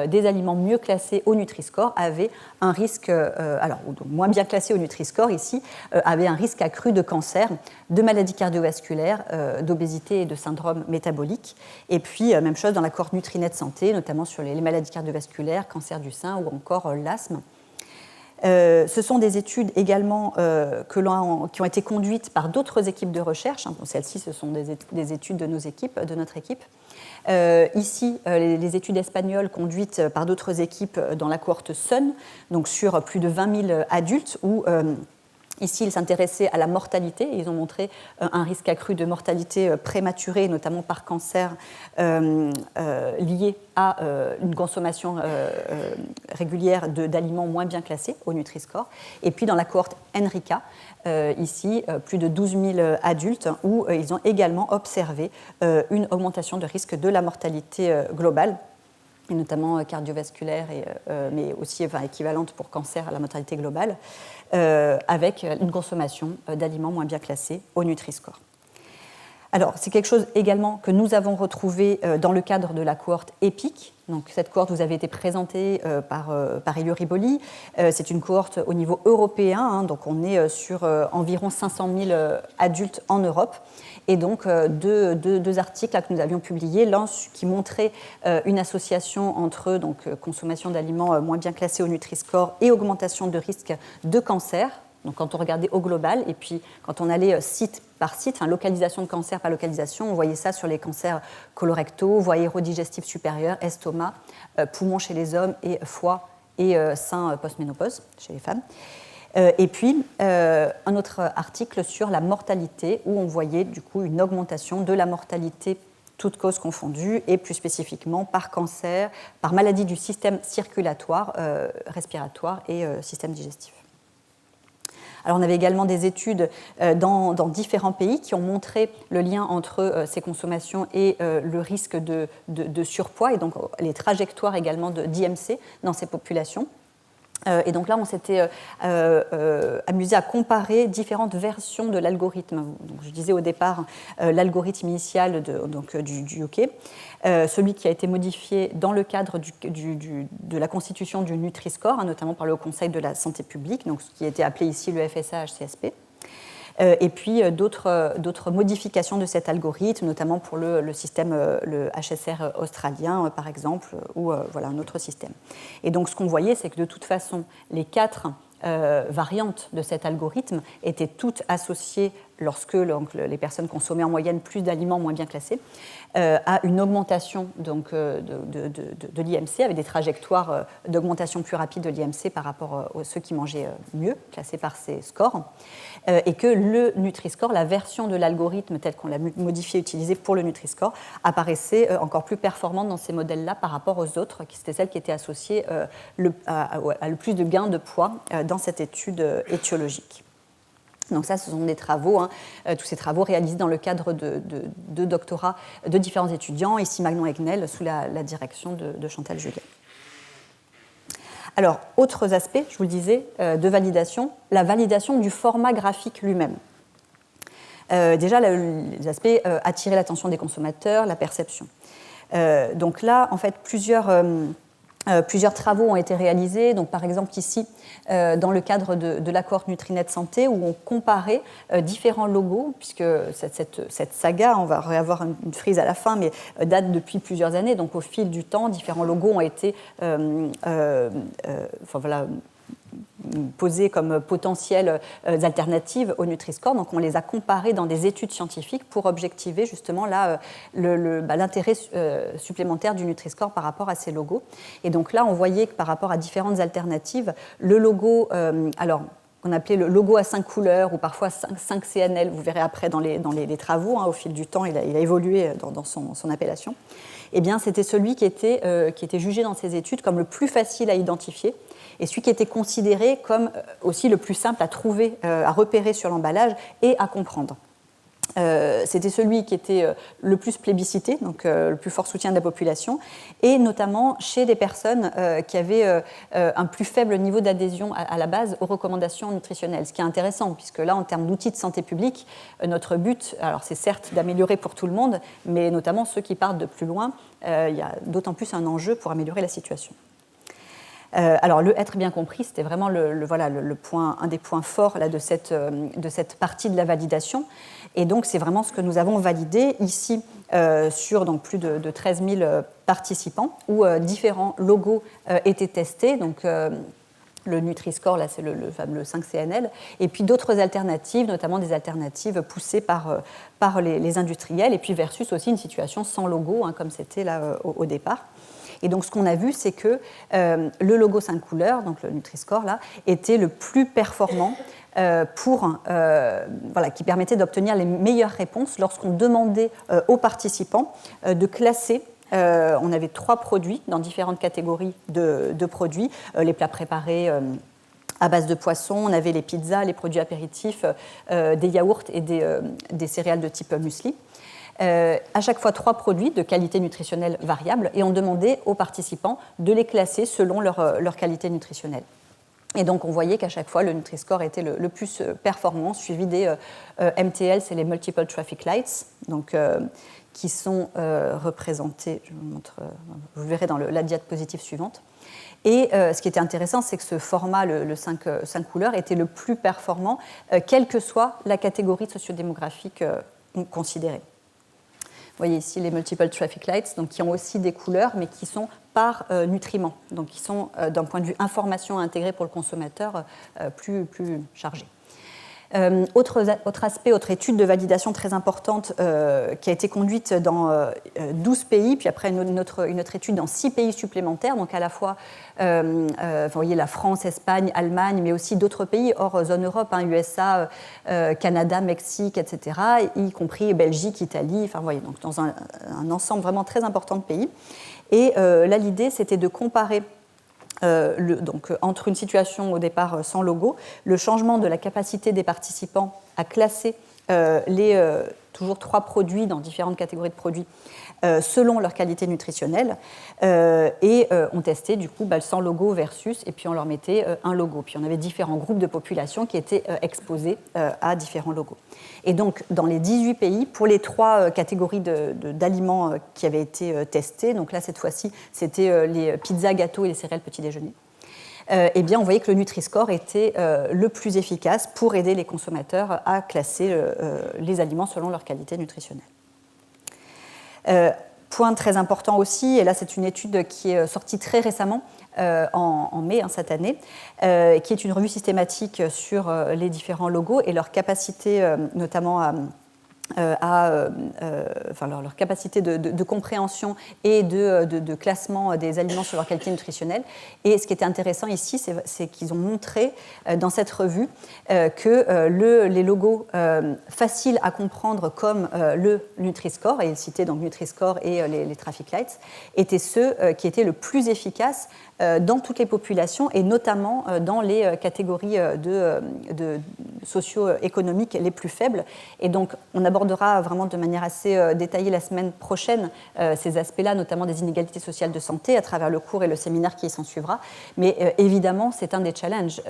A: des aliments mieux classés au Nutri-Score avaient un risque, donc moins bien classés au Nutri-Score ici, avaient un risque accru de cancer, de maladies cardiovasculaires, d'obésité et de syndrome métabolique. Et puis, même chose dans la cohorte Nutrinet Santé, notamment sur les maladies cardiovasculaires, cancer du sein ou encore l'asthme. Ce sont des études également qui ont été conduites par d'autres équipes de recherche. Celles-ci, ce sont des études de notre équipe. Ici, les études espagnoles conduites par d'autres équipes dans la cohorte SUN, donc sur plus de 20 000 adultes, où Ici, ils s'intéressaient à la mortalité et ils ont montré un risque accru de mortalité prématurée, notamment par cancer, lié à une consommation régulière d'aliments moins bien classés au Nutri-Score. Et puis dans la cohorte Enrica, ici, plus de 12 000 adultes, où ils ont également observé une augmentation de risque de la mortalité globale, et notamment cardiovasculaire, mais aussi équivalente pour cancer à la mortalité globale, avec une consommation d'aliments moins bien classés au Nutri-Score. Alors, c'est quelque chose également que nous avons retrouvé dans le cadre de la cohorte EPIC. Donc, cette cohorte vous avait été présentée par Elio Riboli. C'est une cohorte au niveau européen, hein, donc on est sur environ 500 000 adultes en Europe. Et donc, deux articles là, que nous avions publiés, l'un qui montrait une association entre consommation d'aliments moins bien classés au Nutri-Score et augmentation de risque de cancer. Donc, quand on regardait au global, et puis quand on allait site par site, enfin, localisation de cancer par localisation, on voyait ça sur les cancers colorectaux, voie aérodigestive supérieure, estomac, poumons chez les hommes et foie et sein post-ménopause chez les femmes. Et puis, un autre article sur la mortalité, où on voyait du coup une augmentation de la mortalité toutes causes confondues, et plus spécifiquement par cancer, par maladie du système circulatoire, respiratoire et système digestif. Alors, on avait également des études dans différents pays qui ont montré le lien entre ces consommations et le risque de surpoids, et donc les trajectoires également d'IMC dans ces populations. Et donc là, on s'était amusé à comparer différentes versions de l'algorithme. Donc, je disais au départ l'algorithme initial du UK, celui qui a été modifié dans le cadre de la constitution du Nutri-Score, hein, notamment par le Conseil de la santé publique, donc ce qui était appelé ici le FSA-HCSP. Et puis d'autres modifications de cet algorithme, notamment pour le système, le HSR australien, par exemple, ou voilà, un autre système. Et donc, ce qu'on voyait, c'est que de toute façon, les 4 variantes de cet algorithme étaient toutes associées, lorsque les personnes consommaient en moyenne plus d'aliments moins bien classés, à une augmentation donc, de l'IMC, avec des trajectoires d'augmentation plus rapide de l'IMC par rapport à ceux qui mangeaient mieux, classés par ces scores, et que le Nutri-Score, la version de l'algorithme telle qu'on l'a modifié, utilisée pour le Nutri-Score, apparaissait encore plus performante dans ces modèles-là par rapport aux autres, qui c'était celle qui était associée à le plus de gains de poids dans cette étude étiologique. Donc ça, ce sont des travaux, hein, tous ces travaux réalisés dans le cadre de doctorats de différents étudiants, ici Magnon Egnel, sous la direction de Chantal Julien. Alors, autres aspects, je vous le disais, de validation, la validation du format graphique lui-même. Déjà, les aspects attirer l'attention des consommateurs, la perception. Donc là, en fait, plusieurs travaux ont été réalisés, donc par exemple ici, dans le cadre de la cohorte Nutrinet Santé, où on comparait différents logos, puisque cette saga, on va réavoir une frise à la fin, mais date depuis plusieurs années, donc au fil du temps, différents logos ont été posées comme potentielles alternatives au Nutri-Score. Donc on les a comparées dans des études scientifiques pour objectiver justement l'intérêt supplémentaire du Nutri-Score par rapport à ces logos. Et donc là, on voyait que par rapport à différentes alternatives, le logo, qu'on appelait le logo à 5 couleurs ou parfois 5 CNL, vous verrez après dans les travaux, hein, au fil du temps, il a évolué dans son appellation. Eh bien, c'était celui qui était jugé dans ces études comme le plus facile à identifier et celui qui était considéré comme aussi le plus simple à trouver, à repérer sur l'emballage et à comprendre. C'était celui qui était le plus plébiscité, donc le plus fort soutien de la population, et notamment chez des personnes qui avaient un plus faible niveau d'adhésion à la base aux recommandations nutritionnelles. Ce qui est intéressant, puisque là, en termes d'outils de santé publique, notre but, alors c'est certes d'améliorer pour tout le monde, mais notamment ceux qui partent de plus loin, il y a d'autant plus un enjeu pour améliorer la situation. Alors, le être bien compris, c'était vraiment un des points forts là, de cette partie de la validation. Et donc, c'est vraiment ce que nous avons validé ici sur donc, plus de 13 000 participants, où différents logos étaient testés. Donc, le Nutri-Score, là, c'est le fameux 5CNL, et puis d'autres alternatives, notamment des alternatives poussées par les industriels, et puis versus aussi une situation sans logo, hein, comme c'était là au départ. Et donc ce qu'on a vu, c'est que le logo 5 couleurs, donc le Nutri-Score, là, était le plus performant qui permettait d'obtenir les meilleures réponses lorsqu'on demandait aux participants de classer. On avait 3 produits dans différentes catégories de produits, les plats préparés à base de poisson, on avait les pizzas, les produits apéritifs, des yaourts et des céréales de type muesli. À chaque fois 3 produits de qualité nutritionnelle variable, et on demandait aux participants de les classer selon leur qualité nutritionnelle. Et donc on voyait qu'à chaque fois le Nutri-Score était le plus performant, suivi des MTL, c'est les Multiple Traffic Lights, donc, qui sont représentés, je vous montre, vous verrez dans la diapositive suivante. Et ce qui était intéressant, c'est que ce format, le 5 couleurs, était le plus performant, quelle que soit la catégorie sociodémographique considérée. Vous voyez ici les Multiple Traffic Lights, donc, qui ont aussi des couleurs, mais qui sont par nutriments, donc qui sont, d'un point de vue information à intégrer pour le consommateur, plus chargés. Autre aspect, autre étude de validation très importante qui a été conduite dans 12 pays, puis après une autre étude dans 6 pays supplémentaires, donc à la fois vous voyez, la France, Espagne, Allemagne, mais aussi d'autres pays hors zone Europe, USA, Canada, Mexique, etc., y compris Belgique, Italie, enfin, vous voyez, donc dans un ensemble vraiment très important de pays. Et là, l'idée, c'était de comparer donc, entre une situation au départ sans logo, le changement de la capacité des participants à classer toujours 3 produits dans différentes catégories de produits selon leur qualité nutritionnelle, et on testait du coup sans logo versus, et puis on leur mettait un logo. Puis on avait différents groupes de population qui étaient exposés à différents logos. Et donc dans les 18 pays, pour les 3 catégories d'aliments qui avaient été testés, donc là cette fois-ci c'était les pizzas, gâteaux et les céréales petit déjeuner, eh bien, on voyait que le Nutri-Score était le plus efficace pour aider les consommateurs à classer les aliments selon leur qualité nutritionnelle. Point très important aussi, et là c'est une étude qui est sortie très récemment, en mai cette année, qui est une revue systématique sur les différents logos et leur capacité notamment leur capacité de compréhension et de classement des aliments sur leur qualité nutritionnelle. Et ce qui était intéressant ici, c'est qu'ils ont montré dans cette revue que les logos faciles à comprendre comme le Nutri-Score, et ils citaient donc Nutri-Score et les Traffic Lights, étaient ceux qui étaient le plus efficaces dans toutes les populations et notamment dans les catégories socio-économiques les plus faibles. Et donc, on abordera vraiment de manière assez détaillée la semaine prochaine ces aspects-là, notamment des inégalités sociales de santé, à travers le cours et le séminaire qui s'en suivra. Mais évidemment, c'est un des challenges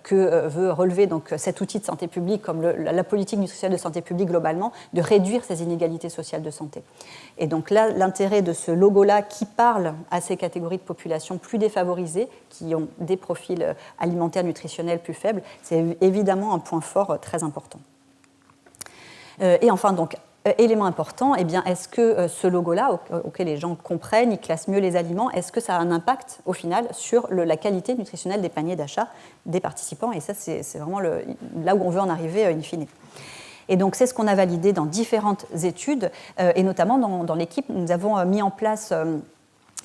A: que veut relever donc, cet outil de santé publique, comme la politique nutritionnelle de santé publique globalement, de réduire ces inégalités sociales de santé. Et donc là, l'intérêt de ce logo-là qui parle à ces catégories de population plus défavorisées, qui ont des profils alimentaires nutritionnels plus faibles, c'est évidemment un point fort très important. Et enfin, donc, élément important, eh bien, est-ce que ce logo-là, auquel les gens comprennent, ils classent mieux les aliments, est-ce que ça a un impact, au final, sur la qualité nutritionnelle des paniers d'achat des participants? Et ça, c'est vraiment là où on veut en arriver in fine. Et donc, c'est ce qu'on a validé dans différentes études, et notamment dans l'équipe, nous avons mis en place...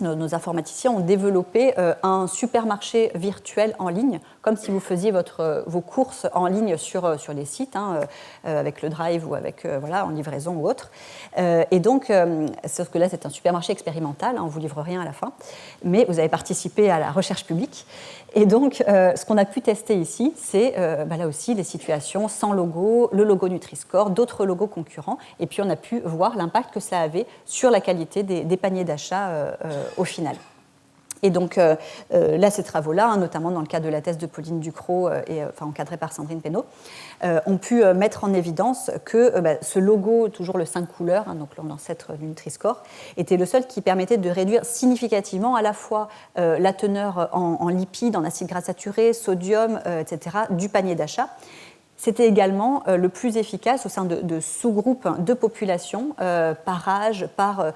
A: Nos informaticiens ont développé un supermarché virtuel en ligne, comme si vous faisiez vos courses en ligne sur les sites, avec le Drive ou avec en livraison ou autre. Et donc, sauf que là, c'est un supermarché expérimental, on ne vous livre rien à la fin, mais vous avez participé à la recherche publique. Et donc, ce qu'on a pu tester ici, c'est là aussi les situations sans logo, le logo Nutri-Score, d'autres logos concurrents, et puis on a pu voir l'impact que ça avait sur la qualité des paniers d'achat au final. Et donc là, ces travaux-là, notamment dans le cadre de la thèse de Pauline Ducrot, encadrée par Sandrine Pénaud, ont pu mettre en évidence que ce logo, toujours le 5 couleurs, donc l'ancêtre du Nutri-Score, était le seul qui permettait de réduire significativement à la fois la teneur en lipides, en acides gras saturés, sodium, etc., du panier d'achat. C'était également le plus efficace au sein de sous-groupes de population, par âge, par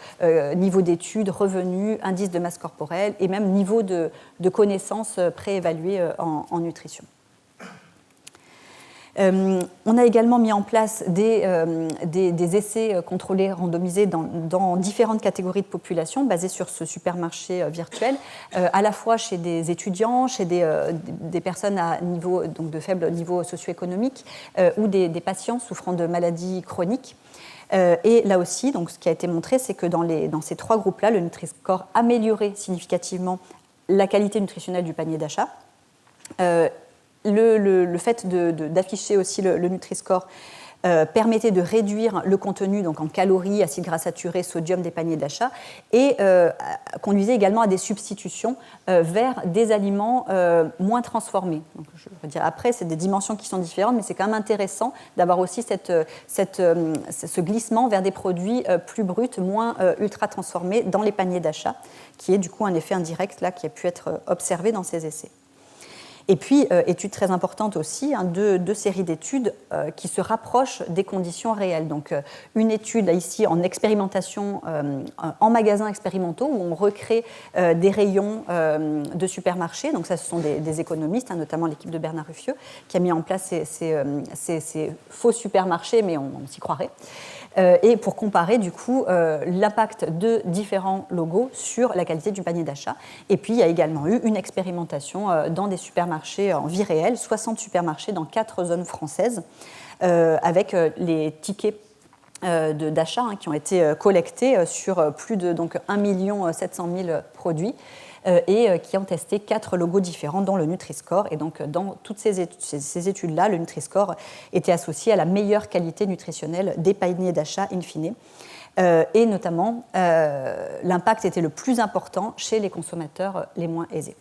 A: niveau d'études, revenus, indice de masse corporelle et même niveau de connaissances préévaluées en nutrition. On a également mis en place des essais contrôlés, randomisés dans différentes catégories de population basés sur ce supermarché virtuel, à la fois chez des étudiants, chez des personnes à niveau, donc de faible niveau socio-économique ou des patients souffrant de maladies chroniques. Et là aussi, donc, ce qui a été montré, c'est que dans ces 3 groupes-là, le Nutri-Score améliorait significativement la qualité nutritionnelle du panier d'achat. Le fait d'afficher aussi le Nutri-Score permettait de réduire le contenu donc en calories, acides gras saturés, sodium des paniers d'achat et conduisait également à des substitutions vers des aliments moins transformés. Donc, je veux dire, après, c'est des dimensions qui sont différentes, mais c'est quand même intéressant d'avoir aussi ce glissement vers des produits plus bruts, moins ultra transformés dans les paniers d'achat, qui est du coup un effet indirect là, qui a pu être observé dans ces essais. Et puis, étude très importante aussi, deux séries d'études qui se rapprochent des conditions réelles. Donc, une étude ici en expérimentation, en magasins expérimentaux, où on recrée des rayons de supermarchés. Donc, ça, ce sont des économistes, notamment l'équipe de Bernard Ruffieux, qui a mis en place ces faux supermarchés, mais on s'y croirait. Et pour comparer du coup l'impact de différents logos sur la qualité du panier d'achat. Et puis il y a également eu une expérimentation dans des supermarchés en vie réelle, 60 supermarchés dans 4 zones françaises, avec les tickets d'achat qui ont été collectés sur plus de 1 700 000 produits. Et qui ont testé 4 logos différents, dont le Nutri-Score. Et donc, dans toutes ces études-là, le Nutri-Score était associé à la meilleure qualité nutritionnelle des paniers d'achat in fine. Et notamment, l'impact était le plus important chez les consommateurs les moins aisés.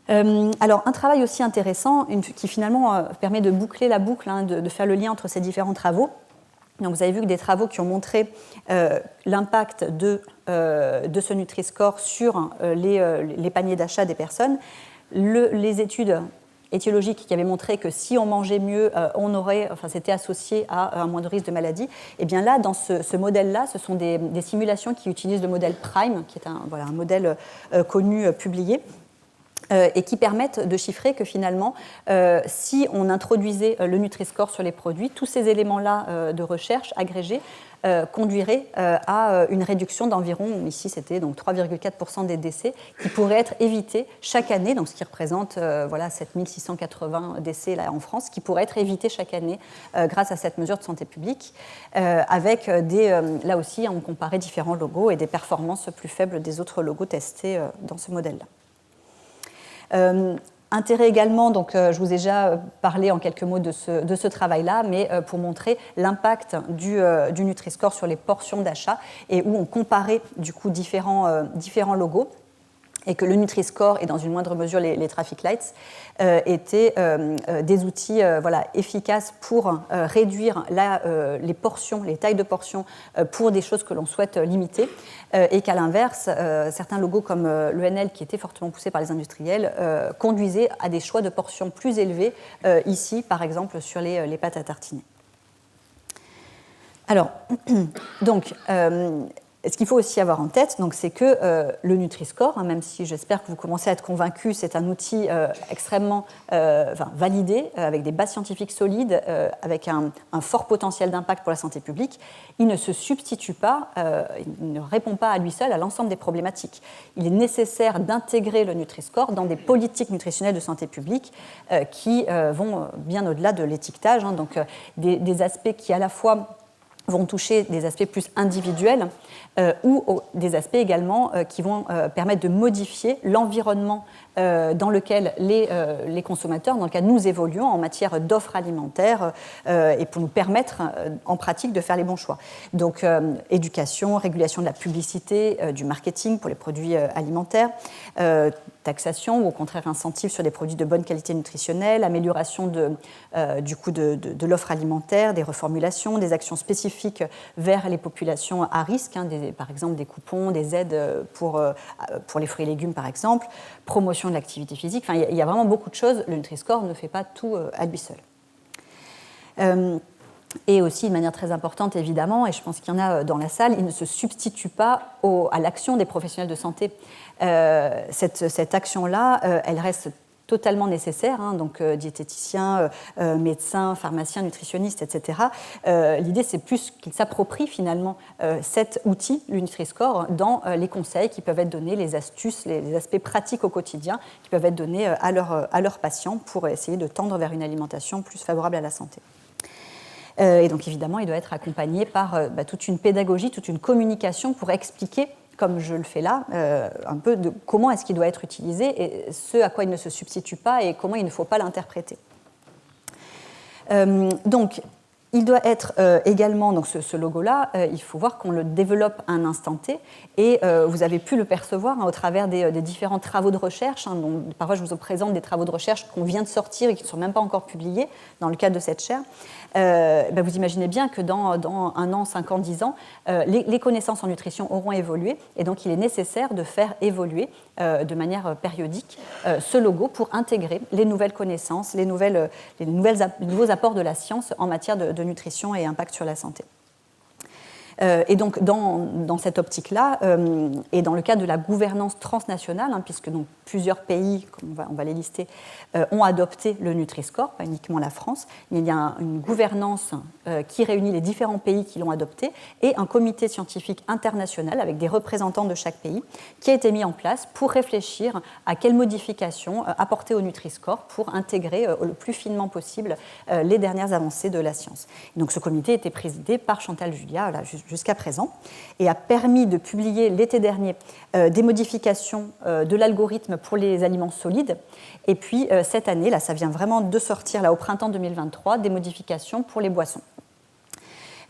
A: Alors, un travail aussi intéressant, qui finalement permet de boucler la boucle, de faire le lien entre ces différents travaux. Donc, vous avez vu que des travaux qui ont montré l'impact de ce Nutri-Score sur les paniers d'achat des personnes, les études étiologiques qui avaient montré que si on mangeait mieux, c'était associé à un moindre risque de maladie. Et bien là, dans ce modèle-là, ce sont des simulations qui utilisent le modèle PRIME, qui est un modèle connu, publié, et qui permettent de chiffrer que finalement, si on introduisait le Nutri-Score sur les produits, tous ces éléments-là de recherche agrégés conduiraient à une réduction d'environ, ici c'était donc 3,4% des décès, qui pourraient être évités chaque année, donc ce qui représente 7680 décès là, en France, qui pourraient être évités chaque année grâce à cette mesure de santé publique, avec là aussi, on comparait différents logos et des performances plus faibles des autres logos testés dans ce modèle-là. Intérêt également, donc je vous ai déjà parlé en quelques mots de ce travail-là, mais pour montrer l'impact du Nutri-Score sur les portions d'achat et où on comparait du coup différents logos, et que le Nutri-Score et dans une moindre mesure les traffic lights étaient des outils efficaces pour réduire les portions, les tailles de portions pour des choses que l'on souhaite limiter, et qu'à l'inverse, certains logos comme l'ENL, qui étaient fortement poussés par les industriels, conduisaient à des choix de portions plus élevés, ici par exemple sur les pâtes à tartiner. Alors, donc, ce qu'il faut aussi avoir en tête, c'est que le Nutri-Score, même si j'espère que vous commencez à être convaincus, c'est un outil extrêmement validé, avec des bases scientifiques solides, avec un fort potentiel d'impact pour la santé publique. Il ne se substitue pas, il ne répond pas à lui seul à l'ensemble des problématiques. Il est nécessaire d'intégrer le Nutri-Score dans des politiques nutritionnelles de santé publique qui vont bien au-delà de l'étiquetage, donc des aspects qui à la fois vont toucher des aspects plus individuels ou des aspects également qui vont permettre de modifier l'environnement dans lequel les consommateurs, dans lequel nous évoluons en matière d'offres alimentaires et pour nous permettre en pratique de faire les bons choix. Donc éducation, régulation de la publicité, du marketing pour les produits alimentaires, taxation ou au contraire incentive sur des produits de bonne qualité nutritionnelle, amélioration de l'offre alimentaire, des reformulations, des actions spécifiques vers les populations à risque, par exemple des coupons, des aides pour les fruits et légumes par exemple, promotion de l'activité physique. Enfin, il y a vraiment beaucoup de choses. Le Nutri-Score ne fait pas tout à lui seul. Et aussi, de manière très importante, évidemment, et je pense qu'il y en a dans la salle, il ne se substitue pas à l'action des professionnels de santé. Cette action-là, elle reste totalement nécessaires, hein, donc diététiciens, médecins, pharmaciens, nutritionnistes, etc. L'idée, c'est plus qu'ils s'approprient finalement cet outil, le Nutri-Score, dans les conseils qui peuvent être donnés, les astuces, les aspects pratiques au quotidien qui peuvent être donnés à leurs patients pour essayer de tendre vers une alimentation plus favorable à la santé. Et donc évidemment, il doit être accompagné par toute une pédagogie, toute une communication pour expliquer, comme je le fais là, un peu de comment est-ce qu'il doit être utilisé et ce à quoi il ne se substitue pas et comment il ne faut pas l'interpréter. Donc, il doit être également, donc ce logo-là, il faut voir qu'on le développe à un instant T, et vous avez pu le percevoir au travers des différents travaux de recherche. Hein, dont, parfois, je vous présente des travaux de recherche qu'on vient de sortir et qui ne sont même pas encore publiés dans le cadre de cette chaire. Vous imaginez bien que dans 1 an, 5 ans, 10 ans, les connaissances en nutrition auront évolué, et donc il est nécessaire de faire évoluer de manière périodique ce logo pour intégrer les nouvelles connaissances, les nouveaux apports de la science en matière de nutrition et impact sur la santé. Et donc, dans cette optique-là, et dans le cadre de la gouvernance transnationale, hein, puisque donc, plusieurs pays, on va les lister, ont adopté le Nutri-Score, pas uniquement la France, il y a une gouvernance qui réunit les différents pays qui l'ont adopté et un comité scientifique international avec des représentants de chaque pays qui a été mis en place pour réfléchir à quelles modifications apporter au Nutri-Score pour intégrer le plus finement possible les dernières avancées de la science. Et donc, ce comité était présidé par Chantal Juliat, là, jusqu'à présent, et a permis de publier l'été dernier des modifications de l'algorithme pour les aliments solides. Et puis cette année, là, ça vient vraiment de sortir là, au printemps 2023, des modifications pour les boissons.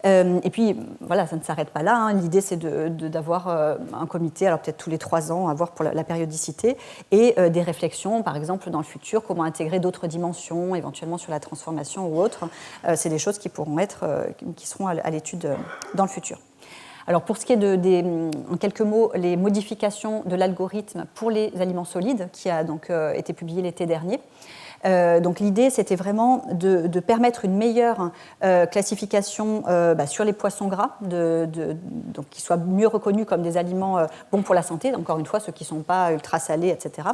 A: Et puis, voilà, ça ne s'arrête pas là. Hein. L'idée, c'est d'avoir un comité, alors peut-être tous les 3 ans, à voir pour la périodicité, et des réflexions, par exemple, dans le futur, comment intégrer d'autres dimensions, éventuellement sur la transformation ou autre. C'est des choses qui pourront qui seront à l'étude dans le futur. Alors, pour ce qui est en quelques mots, les modifications de l'algorithme pour les aliments solides, qui a donc été publié l'été dernier. Donc l'idée, c'était vraiment de permettre une meilleure classification sur les poissons gras, donc qui soient mieux reconnus comme des aliments bons pour la santé, encore une fois, ceux qui ne sont pas ultra salés, etc.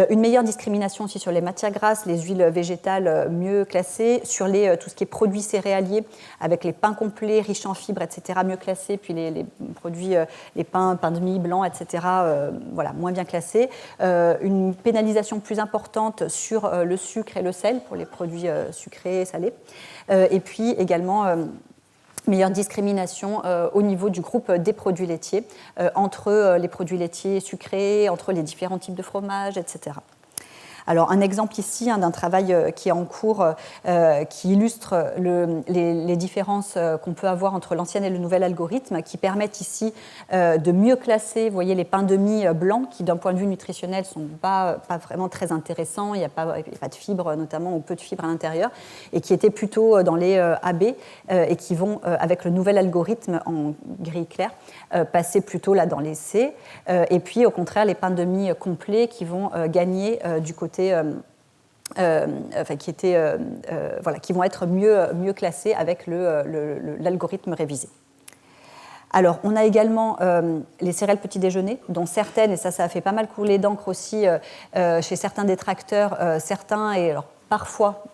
A: Une meilleure discrimination aussi sur les matières grasses, les huiles végétales mieux classées, sur tout ce qui est produits céréaliers, avec les pains complets, riches en fibres, etc., mieux classés, puis les produits, les pains de mie blancs, etc., moins bien classés. Une pénalisation plus importante sur le sucre et le sel pour les produits sucrés et salés. Et puis également meilleure discrimination au niveau du groupe des produits laitiers, entre les produits laitiers sucrés, entre les différents types de fromages, etc. Alors, un exemple ici d'un travail qui est en cours, qui illustre les différences qu'on peut avoir entre l'ancien et le nouvel algorithme, qui permettent ici de mieux classer, vous voyez, les pains de mie blancs, qui d'un point de vue nutritionnel ne sont pas vraiment très intéressants, il n'y a pas de fibres notamment, ou peu de fibres à l'intérieur, et qui étaient plutôt dans les AB, et qui vont, avec le nouvel algorithme en gris clair, passer plutôt là dans les C, et puis au contraire les pains de mie complets qui vont gagner du côté qui vont être mieux classés avec l'algorithme révisé. Alors, on a également les céréales petit déjeuner, dont certaines, et ça a fait pas mal couler d'encre aussi chez certains détracteurs, certains, et alors parfois,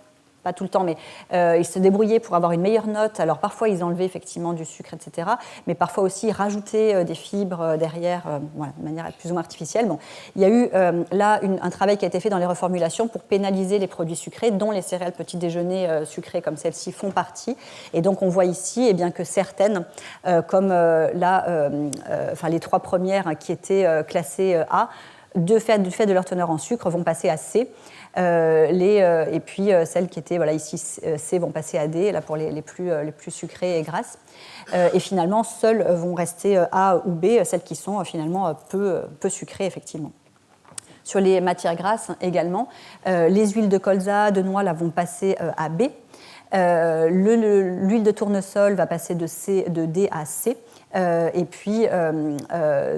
A: pas tout le temps, mais ils se débrouillaient pour avoir une meilleure note. Alors parfois, ils enlevaient effectivement du sucre, etc. Mais parfois aussi, ils rajoutaient des fibres derrière, de manière plus ou moins artificielle. Bon, il y a eu là un travail qui a été fait dans les reformulations pour pénaliser les produits sucrés, dont les céréales petit déjeuner sucrées comme celles-ci font partie. Et donc, on voit ici que certaines, comme les 3 premières qui étaient classées A, du fait de leur teneur en sucre, vont passer à C. Et puis celles qui étaient ici C vont passer à D, là pour les plus sucrées et grasses. Et finalement, seules vont rester A ou B, celles qui sont finalement peu sucrées, effectivement. Sur les matières grasses également, les huiles de colza, de noix, là, vont passer à B. L'huile de tournesol va passer de D à C. Et puis,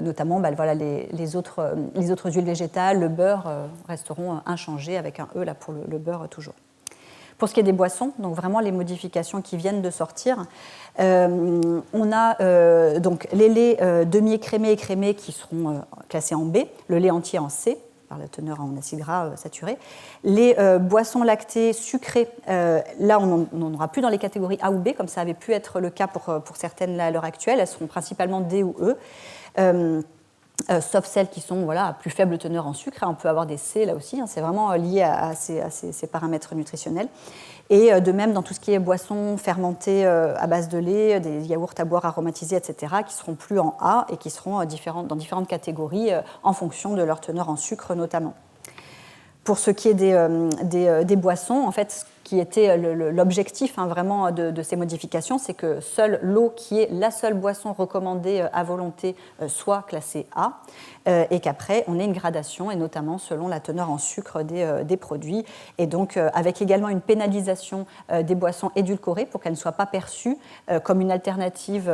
A: notamment, les autres huiles végétales, le beurre resteront inchangés avec un E là pour le beurre toujours. Pour ce qui est des boissons, donc vraiment les modifications qui viennent de sortir, on a donc les laits demi-écrémés et crémés qui seront classés en B, le lait entier en C, par la teneur en acides gras saturés. Les boissons lactées sucrées, là on n'en aura plus dans les catégories A ou B, comme ça avait pu être le cas pour certaines à l'heure actuelle. Elles seront principalement D ou E. Sauf celles qui sont à plus faible teneur en sucre. On peut avoir des C là aussi, c'est vraiment lié à ces paramètres nutritionnels. Et de même dans tout ce qui est boissons fermentées à base de lait, des yaourts à boire aromatisés, etc., qui seront plus en A et qui seront dans différentes catégories en fonction de leur teneur en sucre notamment. Pour ce qui est des boissons, en fait, ce qui était l'objectif vraiment de ces modifications, c'est que seule l'eau, qui est la seule boisson recommandée à volonté, soit classée A, et qu'après, on ait une gradation, et notamment selon la teneur en sucre des produits, et donc avec également une pénalisation des boissons édulcorées pour qu'elles ne soient pas perçues comme une alternative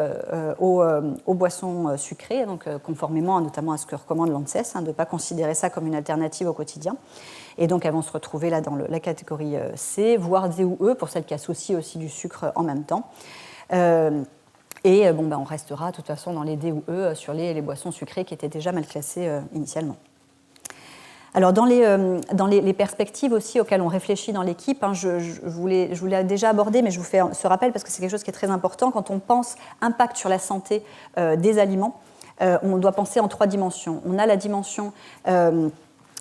A: aux boissons sucrées, donc conformément notamment à ce que recommande l'ANSES, de ne pas considérer ça comme une alternative au quotidien. Et donc, elles vont se retrouver là dans la catégorie C, voire D ou E, pour celles qui associent aussi du sucre en même temps. On restera de toute façon dans les D ou E sur les boissons sucrées qui étaient déjà mal classées initialement. Alors, dans les perspectives aussi auxquelles on réfléchit dans l'équipe, je vous l'ai déjà abordé, mais je vous fais ce rappel parce que c'est quelque chose qui est très important. Quand on pense impact sur la santé des aliments, on doit penser en 3 dimensions. On a la dimension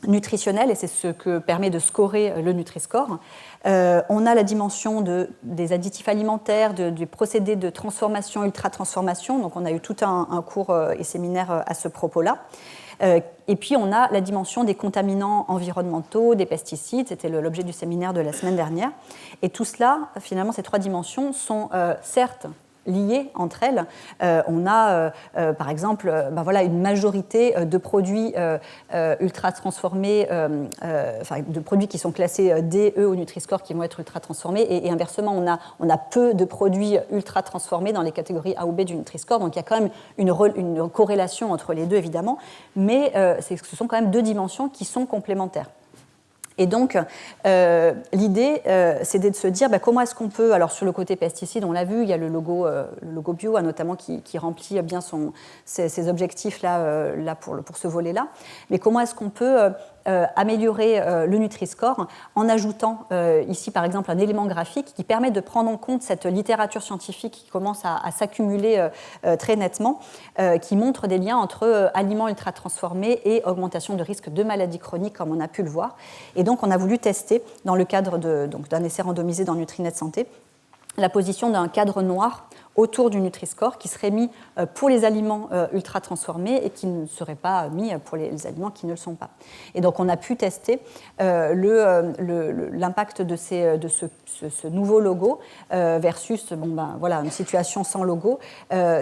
A: nutritionnelle, et c'est ce que permet de scorer le Nutri-Score. On a la dimension des additifs alimentaires, du procédé de transformation, ultra-transformation, donc on a eu tout un cours et séminaire à ce propos-là. Et puis on a la dimension des contaminants environnementaux, des pesticides, c'était l'objet du séminaire de la semaine dernière. Et tout cela, finalement, ces 3 dimensions sont certes liées entre elles. On a, par exemple, une majorité de produits ultra transformés, de produits qui sont classés D, E au Nutri-Score qui vont être ultra transformés, et inversement, on a peu de produits ultra transformés dans les catégories A ou B du Nutri-Score. Donc il y a quand même une corrélation entre les deux, évidemment, mais ce sont quand même 2 dimensions qui sont complémentaires. Et donc, l'idée, c'est de se dire comment est-ce qu'on peut, alors sur le côté pesticides, on l'a vu, il y a le logo bio, notamment, qui remplit bien ses objectifs-là pour ce volet-là, mais comment est-ce qu'on peut améliorer le Nutri-Score en ajoutant ici, par exemple, un élément graphique qui permet de prendre en compte cette littérature scientifique qui commence à s'accumuler très nettement, qui montre des liens entre aliments ultra-transformés et augmentation de risque de maladies chroniques, comme on a pu le voir. Et donc, on a voulu tester, dans le cadre d'un essai randomisé dans Nutrinet Santé, la position d'un cadre noir autour du Nutri-Score qui serait mis pour les aliments ultra transformés et qui ne serait pas mis pour les aliments qui ne le sont pas. Et donc on a pu tester l'impact de ce nouveau logo versus une situation sans logo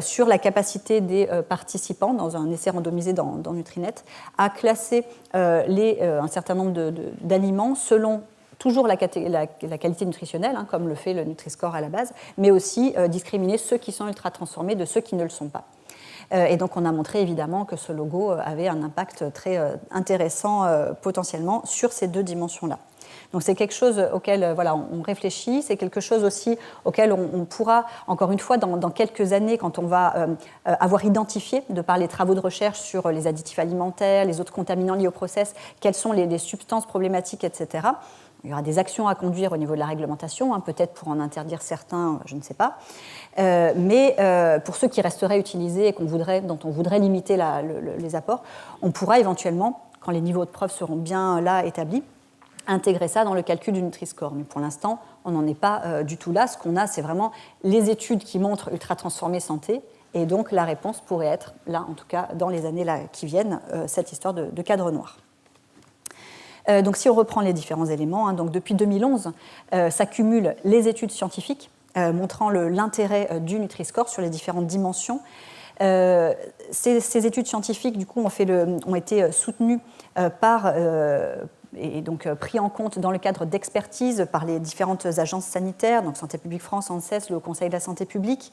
A: sur la capacité des participants dans un essai randomisé dans Nutrinet à classer un certain nombre d'aliments selon toujours la qualité nutritionnelle, comme le fait le Nutri-Score à la base, mais aussi discriminer ceux qui sont ultra transformés de ceux qui ne le sont pas. Et donc on a montré évidemment que ce logo avait un impact très intéressant potentiellement sur ces 2 dimensions-là. Donc c'est quelque chose auquel on réfléchit, c'est quelque chose aussi auquel on pourra, encore une fois, dans quelques années, quand on va avoir identifié, de par les travaux de recherche sur les additifs alimentaires, les autres contaminants liés au process, quelles sont les substances problématiques, etc. Il y aura des actions à conduire au niveau de la réglementation, peut-être pour en interdire certains, je ne sais pas. Mais pour ceux qui resteraient utilisés et dont on voudrait limiter les apports, on pourra éventuellement, quand les niveaux de preuve seront bien là établis, intégrer ça dans le calcul du Nutri-Score. Mais pour l'instant, on n'en est pas du tout là. Ce qu'on a, c'est vraiment les études qui montrent ultra-transformés santé. Et donc, la réponse pourrait être, là, en tout cas, dans les années qui viennent, cette histoire de cadre noir. Donc, si on reprend les différents éléments, donc depuis 2011, s'accumulent les études scientifiques montrant l'intérêt du Nutri-Score sur les différentes dimensions. Ces études scientifiques, du coup, ont été soutenues et donc pris en compte dans le cadre d'expertise par les différentes agences sanitaires, donc Santé publique France, ANSES, le Conseil de la santé publique.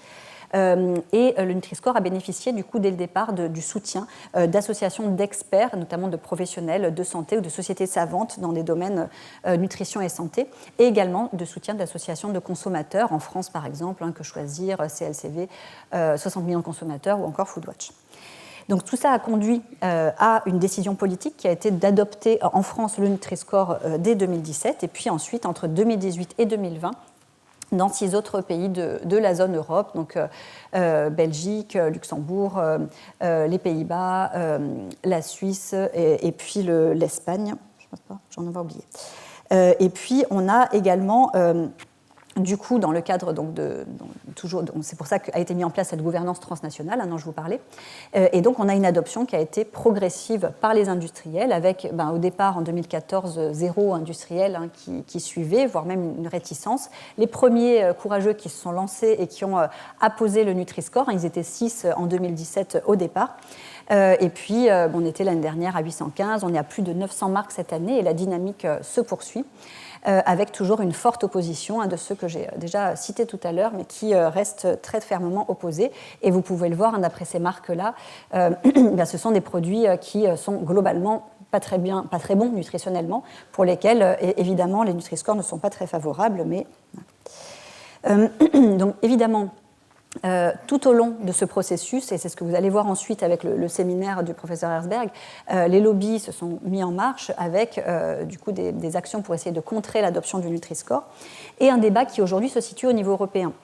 A: Et le Nutri-Score a bénéficié du coup dès le départ du soutien d'associations d'experts, notamment de professionnels de santé ou de sociétés savantes dans des domaines nutrition et santé, et également de soutien d'associations de consommateurs, en France par exemple, Que Choisir, CLCV, 60 millions de consommateurs ou encore Foodwatch. Donc tout ça a conduit à une décision politique qui a été d'adopter en France le Nutri-Score dès 2017, et puis ensuite, entre 2018 et 2020, dans 6 autres pays de la zone Europe, donc Belgique, Luxembourg, les Pays-Bas, la Suisse et puis l'Espagne. Je pense pas, j'en avais oublié. Et puis on a également du coup, dans le cadre c'est pour ça qu'a été mis en place cette gouvernance transnationale dont je vous parlais. Et donc, on a une adoption qui a été progressive par les industriels, avec au départ en 2014 zéro industriel qui suivait, voire même une réticence. Les premiers courageux qui se sont lancés et qui ont apposé le Nutri-Score, ils étaient 6 en 2017 au départ. Et puis, on était l'année dernière à 815, on est à plus de 900 marques cette année et la dynamique se poursuit. Avec toujours une forte opposition de ceux que j'ai déjà cités tout à l'heure, mais qui restent très fermement opposés. Et vous pouvez le voir, d'après ces marques-là, ce sont des produits qui sont globalement pas très bons nutritionnellement, pour lesquels, évidemment, les Nutri-Scores ne sont pas très favorables. Mais... donc, évidemment, tout au long de ce processus, et c'est ce que vous allez voir ensuite avec le séminaire du professeur Herzberg, les lobbies se sont mis en marche avec du coup des actions pour essayer de contrer l'adoption du Nutri-Score, et un débat qui aujourd'hui se situe au niveau européen,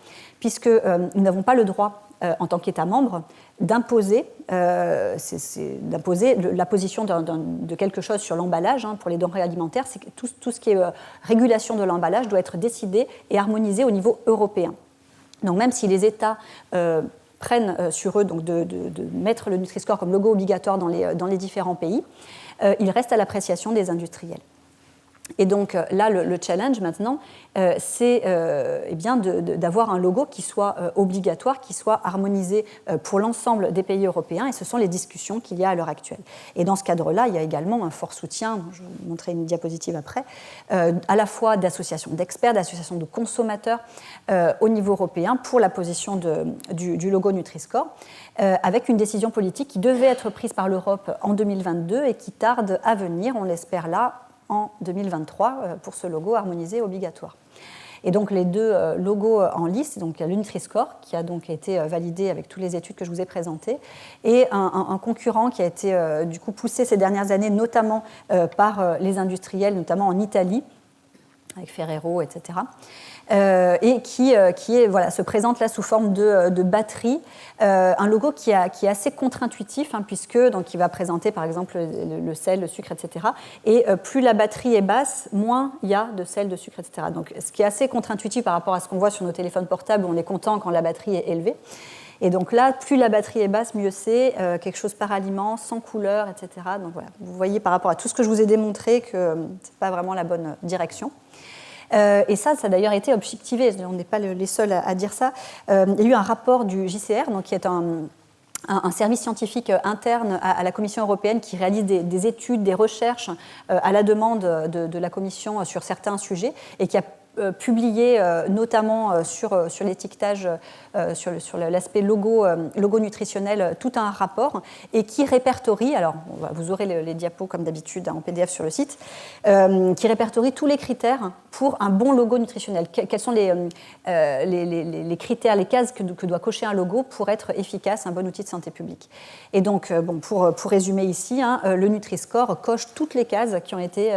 A: puisque nous n'avons pas le droit, en tant qu'État membre, d'imposer la position de quelque chose sur l'emballage pour les denrées alimentaires. C'est que tout ce qui est régulation de l'emballage doit être décidé et harmonisé au niveau européen. Donc même si les États prennent sur eux donc de mettre le Nutri-Score comme logo obligatoire dans les différents pays, il reste à l'appréciation des industriels. Et donc là, le challenge maintenant, c'est d'avoir un logo qui soit obligatoire, qui soit harmonisé pour l'ensemble des pays européens, et ce sont les discussions qu'il y a à l'heure actuelle. Et dans ce cadre-là, il y a également un fort soutien, je vais vous montrer une diapositive après, à la fois d'associations d'experts, d'associations de consommateurs au niveau européen pour la position du logo Nutri-Score, avec une décision politique qui devait être prise par l'Europe en 2022 et qui tarde à venir, on l'espère là, en 2023 pour ce logo harmonisé obligatoire. Et donc les deux logos en lice, donc il y a le Nutri-Score qui a donc été validé avec toutes les études que je vous ai présentées, et un concurrent qui a été du coup poussé ces dernières années, notamment par les industriels, notamment en Italie, avec Ferrero, etc. Et qui se présente là sous forme de batterie, un logo qui est assez contre-intuitif, puisque donc, il va présenter par exemple le sel, le sucre, etc. Et plus la batterie est basse, moins il y a de sel, de sucre, etc. Donc, ce qui est assez contre-intuitif par rapport à ce qu'on voit sur nos téléphones portables, où on est content quand la batterie est élevée. Et donc là, plus la batterie est basse, mieux c'est, quelque chose par aliment, sans couleur, etc. Donc voilà, vous voyez par rapport à tout ce que je vous ai démontré que ce n'est pas vraiment la bonne direction. Et ça a d'ailleurs été objectivé, on n'est pas les seuls à dire ça. Il y a eu un rapport du JCR, donc, qui est un service scientifique interne à la Commission européenne qui réalise des études, des recherches à la demande de la Commission sur certains sujets, et qui a publié notamment sur l'étiquetage, sur l'aspect logo nutritionnel, tout un rapport, et qui répertorie, alors vous aurez les diapos comme d'habitude en PDF sur le site, qui répertorie tous les critères pour un bon logo nutritionnel. Quels sont les critères, les cases que doit cocher un logo pour être efficace, un bon outil de santé publique. Et donc, pour résumer ici, le Nutri-Score coche toutes les cases qui ont été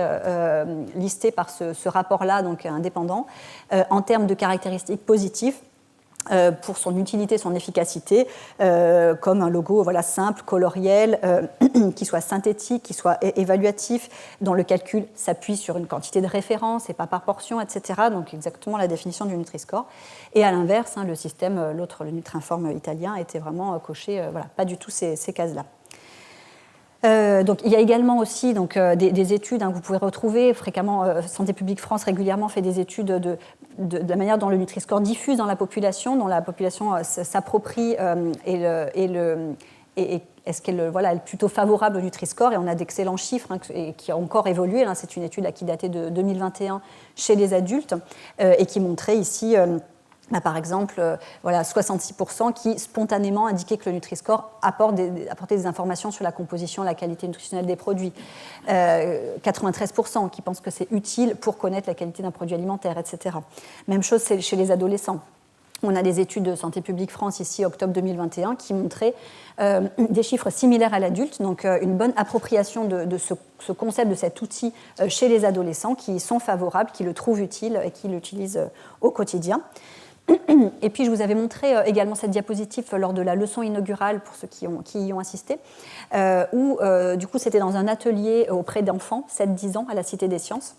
A: listées par ce rapport-là, donc indépendant, en termes de caractéristiques positives, pour son utilité, son efficacité, comme un logo simple, coloriel, qui soit synthétique, qui soit évaluatif, dont le calcul s'appuie sur une quantité de référence et pas par portion, etc. Donc exactement la définition du Nutri-Score. Et à l'inverse, le système, l'autre, le Nutrinform italien, était vraiment coché, pas du tout ces cases-là. Donc, il y a également aussi donc, des études que vous pouvez retrouver fréquemment. Santé publique France régulièrement fait des études de la manière dont le Nutri-Score diffuse dans la population, dont la population s'approprie est-ce qu'elle est plutôt favorable au Nutri-Score. Et on a d'excellents chiffres et qui ont encore évolué. Là, c'est une étude qui datait de 2021 chez les adultes et qui montrait ici... par exemple, 66% qui spontanément indiquaient que le Nutri-Score apportait des informations sur la composition, la qualité nutritionnelle des produits. 93% qui pensent que c'est utile pour connaître la qualité d'un produit alimentaire, etc. Même chose chez les adolescents. On a des études de Santé publique France, ici, octobre 2021, qui montraient des chiffres similaires à l'adulte, donc une bonne appropriation de ce concept, de cet outil chez les adolescents qui y sont favorables, qui le trouvent utile et qui l'utilisent au quotidien. Et puis, je vous avais montré également cette diapositive lors de la leçon inaugurale, pour ceux qui y ont assisté, où, du coup, c'était dans un atelier auprès d'enfants, 7-10 ans, à la Cité des Sciences,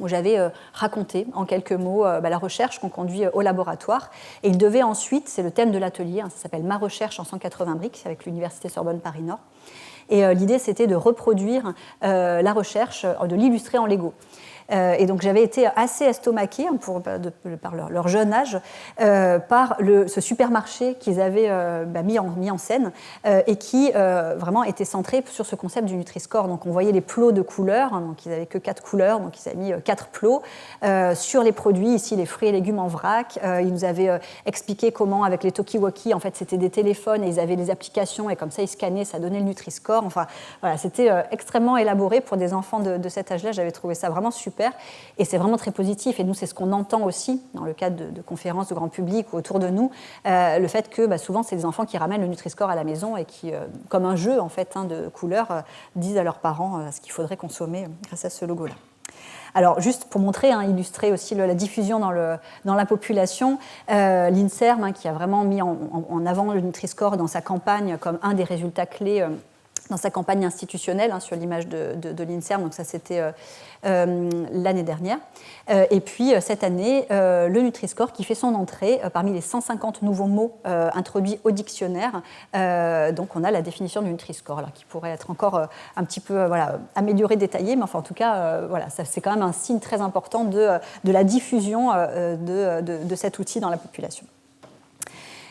A: où j'avais raconté en quelques mots la recherche qu'on conduit au laboratoire. Et il devait ensuite, c'est le thème de l'atelier, ça s'appelle « Ma recherche en 180 briques » avec l'Université Sorbonne Paris-Nord. Et l'idée, c'était de reproduire la recherche, de l'illustrer en Lego. Et donc j'avais été assez estomaquée par leur jeune âge par ce supermarché qu'ils avaient mis en scène et qui vraiment était centré sur ce concept du Nutri-Score. Donc on voyait les plots de couleurs, donc ils n'avaient que 4 couleurs, donc ils avaient mis 4 plots sur les produits, ici les fruits et légumes en vrac. Ils nous avaient expliqué comment avec les Talkie-Walkie, en fait c'était des téléphones et ils avaient des applications et comme ça ils scannaient, ça donnait le Nutri-Score. Enfin voilà, c'était extrêmement élaboré pour des enfants de cet âge-là. J'avais trouvé ça vraiment super. Et c'est vraiment très positif. Et nous, c'est ce qu'on entend aussi dans le cadre de conférences de grand public ou autour de nous, le fait que souvent, c'est des enfants qui ramènent le Nutri-Score à la maison et qui, comme un jeu en fait, de couleurs, disent à leurs parents ce qu'il faudrait consommer grâce à ce logo-là. Alors, juste pour montrer, illustrer aussi la diffusion dans la population, l'INSERM, qui a vraiment mis en avant le Nutri-Score dans sa campagne comme un des résultats clés dans sa campagne institutionnelle, sur l'image de l'INSERM, donc ça c'était l'année dernière. Et puis cette année, le Nutri-Score qui fait son entrée parmi les 150 nouveaux mots introduits au dictionnaire. Donc on a la définition du Nutri-Score là, qui pourrait être encore un petit peu améliorée, détaillée, mais enfin en tout cas, c'est quand même un signe très important de la diffusion de cet outil dans la population.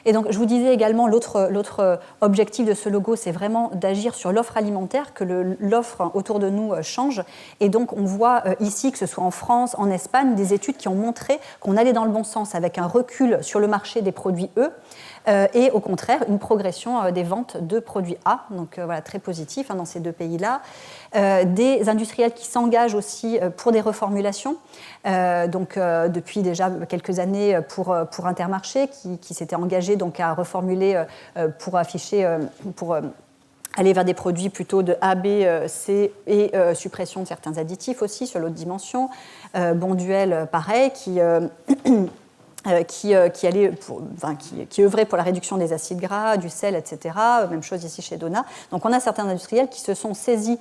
A: Et donc, je vous disais également, l'autre objectif de ce logo, c'est vraiment d'agir sur l'offre alimentaire, que l'offre autour de nous change. Et donc, on voit ici, que ce soit en France, en Espagne, des études qui ont montré qu'on allait dans le bon sens avec un recul sur le marché des produits E, et au contraire, une progression des ventes de produits A, donc très positif dans ces deux pays-là. Des industriels qui s'engagent aussi pour des reformulations, depuis déjà quelques années pour Intermarché, qui s'était engagé donc à reformuler pour afficher, pour aller vers des produits plutôt de A, B, C et suppression de certains additifs aussi sur l'autre dimension. Bonduelle, pareil, qui œuvrait pour la réduction des acides gras, du sel, etc. Même chose ici chez Donna. Donc on a certains industriels qui se sont saisis,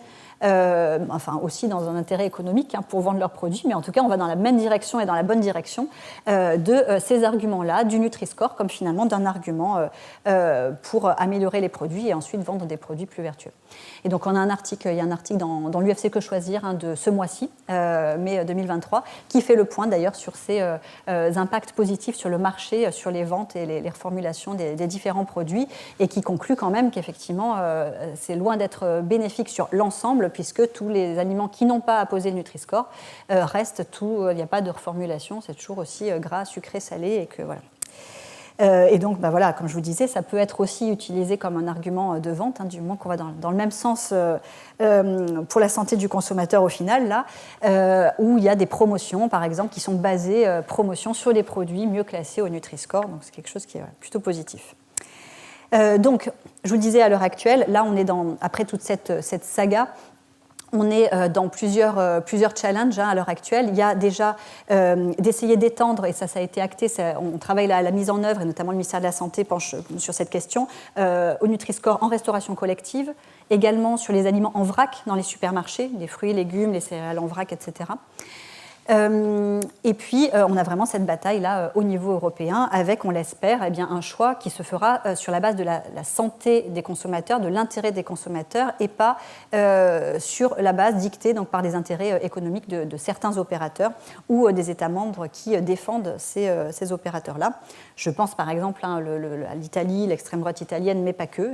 A: aussi dans un intérêt économique pour vendre leurs produits, mais en tout cas on va dans la même direction et dans la bonne direction de ces arguments-là, du Nutri-Score, comme finalement d'un argument pour améliorer les produits et ensuite vendre des produits plus vertueux. Et donc il y a un article dans l'UFC Que Choisir de ce mois-ci, mai 2023, qui fait le point d'ailleurs sur ces impacts positifs sur le marché, sur les ventes et les reformulations des différents produits, et qui conclut quand même qu'effectivement c'est loin d'être bénéfique sur l'ensemble, puisque tous les aliments qui n'ont pas apposé le Nutri-Score restent tout, il n'y a pas de reformulation, c'est toujours aussi gras, sucré, salé, et que voilà. Et donc, comme je vous disais, ça peut être aussi utilisé comme un argument de vente, du moment qu'on va dans le même sens pour la santé du consommateur au final, là, où il y a des promotions, par exemple, qui sont basées promotions sur les produits mieux classés au Nutri-Score, donc c'est quelque chose qui est plutôt positif. Donc, je vous le disais à l'heure actuelle, là, on est après toute cette saga, on est dans plusieurs challenges à l'heure actuelle. Il y a déjà d'essayer d'étendre, et ça a été acté, on travaille à la mise en œuvre, et notamment le ministère de la Santé penche sur cette question, au Nutri-Score en restauration collective, également sur les aliments en vrac dans les supermarchés, les fruits, légumes, les céréales en vrac, etc. Et puis, on a vraiment cette bataille-là au niveau européen avec, on l'espère, un choix qui se fera sur la base de la santé des consommateurs, de l'intérêt des consommateurs, et pas sur la base dictée donc, par des intérêts économiques de certains opérateurs ou des États membres qui défendent ces opérateurs-là. Je pense par exemple à l'Italie, l'extrême droite italienne, mais pas que.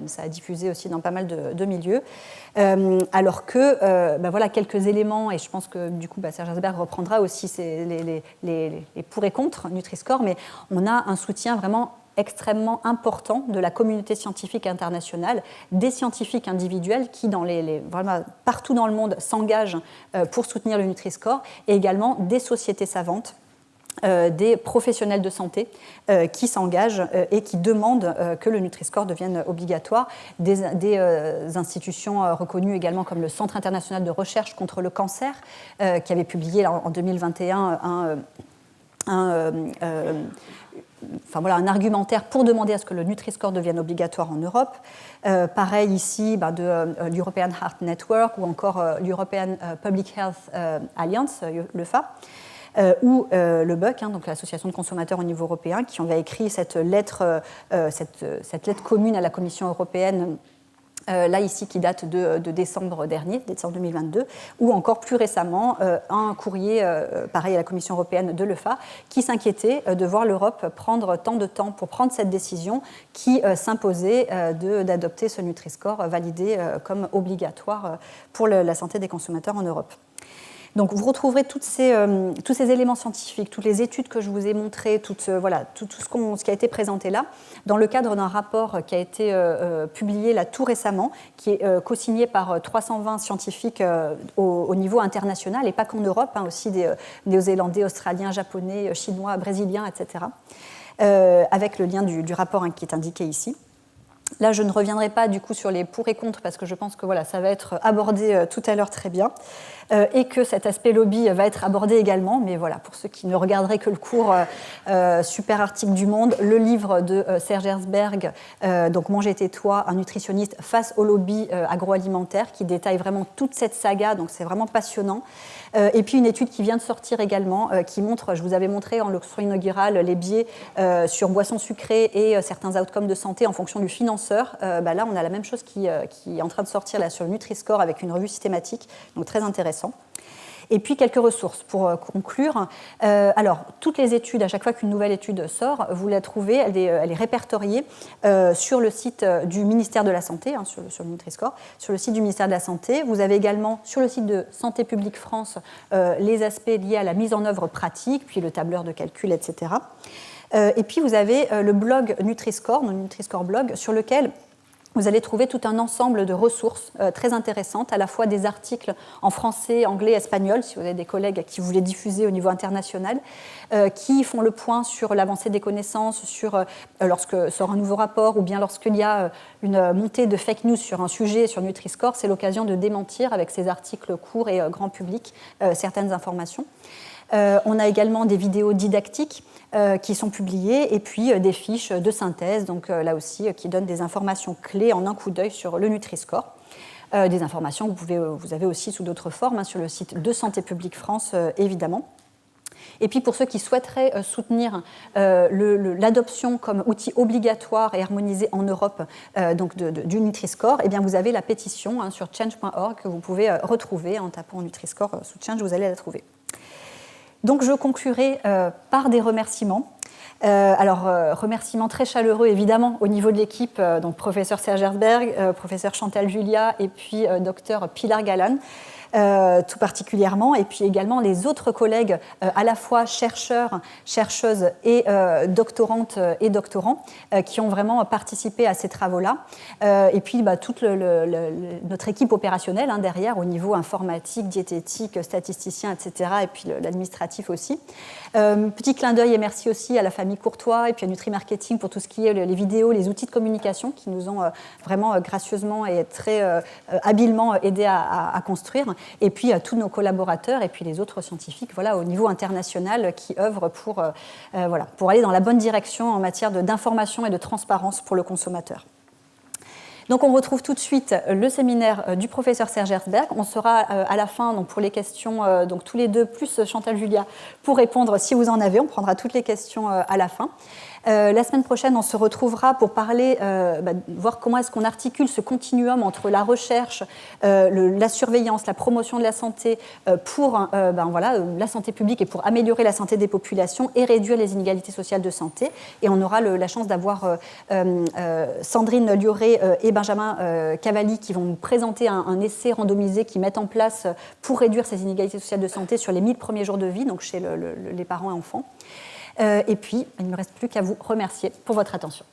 A: Ça a diffusé aussi dans pas mal de milieux. Alors que, quelques éléments, et je pense que du coup, Serge Herzberg reprendra aussi les pour et contre Nutri-Score, mais on a un soutien vraiment extrêmement important de la communauté scientifique internationale, des scientifiques individuels qui, partout dans le monde, s'engagent pour soutenir le Nutri-Score, et également des sociétés savantes des professionnels de santé qui s'engagent et qui demandent que le Nutri-Score devienne obligatoire, des institutions reconnues également comme le Centre international de recherche contre le cancer, qui avait publié en 2021 un argumentaire pour demander à ce que le Nutri-Score devienne obligatoire en Europe. Pareil ici de l'European Heart Network ou encore l'European Public Health Alliance, l'EUFA. Ou le BUC, donc l'association de consommateurs au niveau européen, qui avait écrit cette lettre commune à la Commission européenne, là ici qui date de décembre dernier, décembre 2022, ou encore plus récemment un courrier, pareil à la Commission européenne de l'EUFA, qui s'inquiétait de voir l'Europe prendre tant de temps pour prendre cette décision qui s'imposait d'adopter ce Nutri-Score validé comme obligatoire pour la santé des consommateurs en Europe. Donc vous retrouverez tous ces éléments scientifiques, toutes les études que je vous ai montrées, tout ce qui a été présenté là, dans le cadre d'un rapport qui a été publié là tout récemment, qui est co-signé par 320 scientifiques au niveau international, et pas qu'en Europe, aussi des Néo-Zélandais, Australiens, Japonais, Chinois, Brésiliens, etc., avec le lien du rapport qui est indiqué ici. Là, je ne reviendrai pas du coup sur les pour et contre parce que je pense que ça va être abordé tout à l'heure très bien et que cet aspect lobby va être abordé également. Mais voilà, pour ceux qui ne regarderaient que le cours super article du Monde, le livre de Serge Herzberg, donc Manger tais-toi, un nutritionniste face au lobby agroalimentaire, qui détaille vraiment toute cette saga. Donc c'est vraiment passionnant. Et puis une étude qui vient de sortir également, qui montre, je vous avais montré en leçon inaugurale, les biais sur boissons sucrées et certains outcomes de santé en fonction du financeur. Là, on a la même chose qui est en train de sortir là, sur le Nutri-Score avec une revue systématique, donc très intéressant. Et puis quelques ressources pour conclure. Alors, toutes les études, à chaque fois qu'une nouvelle étude sort, vous la trouvez, elle est répertoriée sur le site du ministère de la Santé, sur le Nutri-Score, sur le site du ministère de la Santé. Vous avez également sur le site de Santé publique France les aspects liés à la mise en œuvre pratique, puis le tableur de calcul, etc. Et puis vous avez le blog Nutri-Score, le Nutri-Score blog, sur lequel vous allez trouver tout un ensemble de ressources très intéressantes, à la fois des articles en français, anglais, espagnol, si vous avez des collègues qui vous les diffusez au niveau international, qui font le point sur l'avancée des connaissances, sur lorsque sort un nouveau rapport, ou bien lorsqu'il y a une montée de fake news sur un sujet, sur Nutri-Score, c'est l'occasion de démentir avec ces articles courts et grand public certaines informations. On a également des vidéos didactiques qui sont publiées et puis des fiches de synthèse, donc là aussi qui donnent des informations clés en un coup d'œil sur le Nutri-Score. Des informations que vous avez aussi sous d'autres formes sur le site de Santé publique France, évidemment. Et puis pour ceux qui souhaiteraient soutenir l'adoption comme outil obligatoire et harmonisé en Europe du Nutri-Score, eh bien vous avez la pétition sur change.org que vous pouvez retrouver en tapant Nutri-Score sous Change, vous allez la trouver. Donc je conclurai par des remerciements. Remerciements très chaleureux évidemment au niveau de l'équipe, donc professeur Serge Herzberg, professeur Chantal Julia et puis docteur Pilar Galán. Tout particulièrement, et puis également les autres collègues, à la fois chercheurs, chercheuses et doctorantes et doctorants, qui ont vraiment participé à ces travaux-là. Et puis toute notre équipe opérationnelle derrière, au niveau informatique, diététique, statisticien, etc., et puis l'administratif aussi. Petit clin d'œil et merci aussi à la famille Courtois et puis à Nutri-Marketing pour tout ce qui est les vidéos, les outils de communication qui nous ont vraiment gracieusement et très habilement aidés à construire. Et puis à tous nos collaborateurs et puis les autres scientifiques au niveau international qui œuvrent pour aller dans la bonne direction en matière d'information et de transparence pour le consommateur. Donc on retrouve tout de suite le séminaire du professeur Serge Herzberg. On sera à la fin donc pour les questions, donc tous les deux, plus Chantal Julia, pour répondre si vous en avez. On prendra toutes les questions à la fin. La semaine prochaine, on se retrouvera pour parler, voir comment est-ce qu'on articule ce continuum entre la recherche, la surveillance, la promotion de la santé pour la santé publique et pour améliorer la santé des populations et réduire les inégalités sociales de santé. Et on aura la chance d'avoir Sandrine Lioré et Benjamin Cavalli qui vont nous présenter un essai randomisé qu'ils mettent en place pour réduire ces inégalités sociales de santé sur les 1000 premiers jours de vie, donc chez les parents et enfants. Et puis, il ne me reste plus qu'à vous remercier pour votre attention.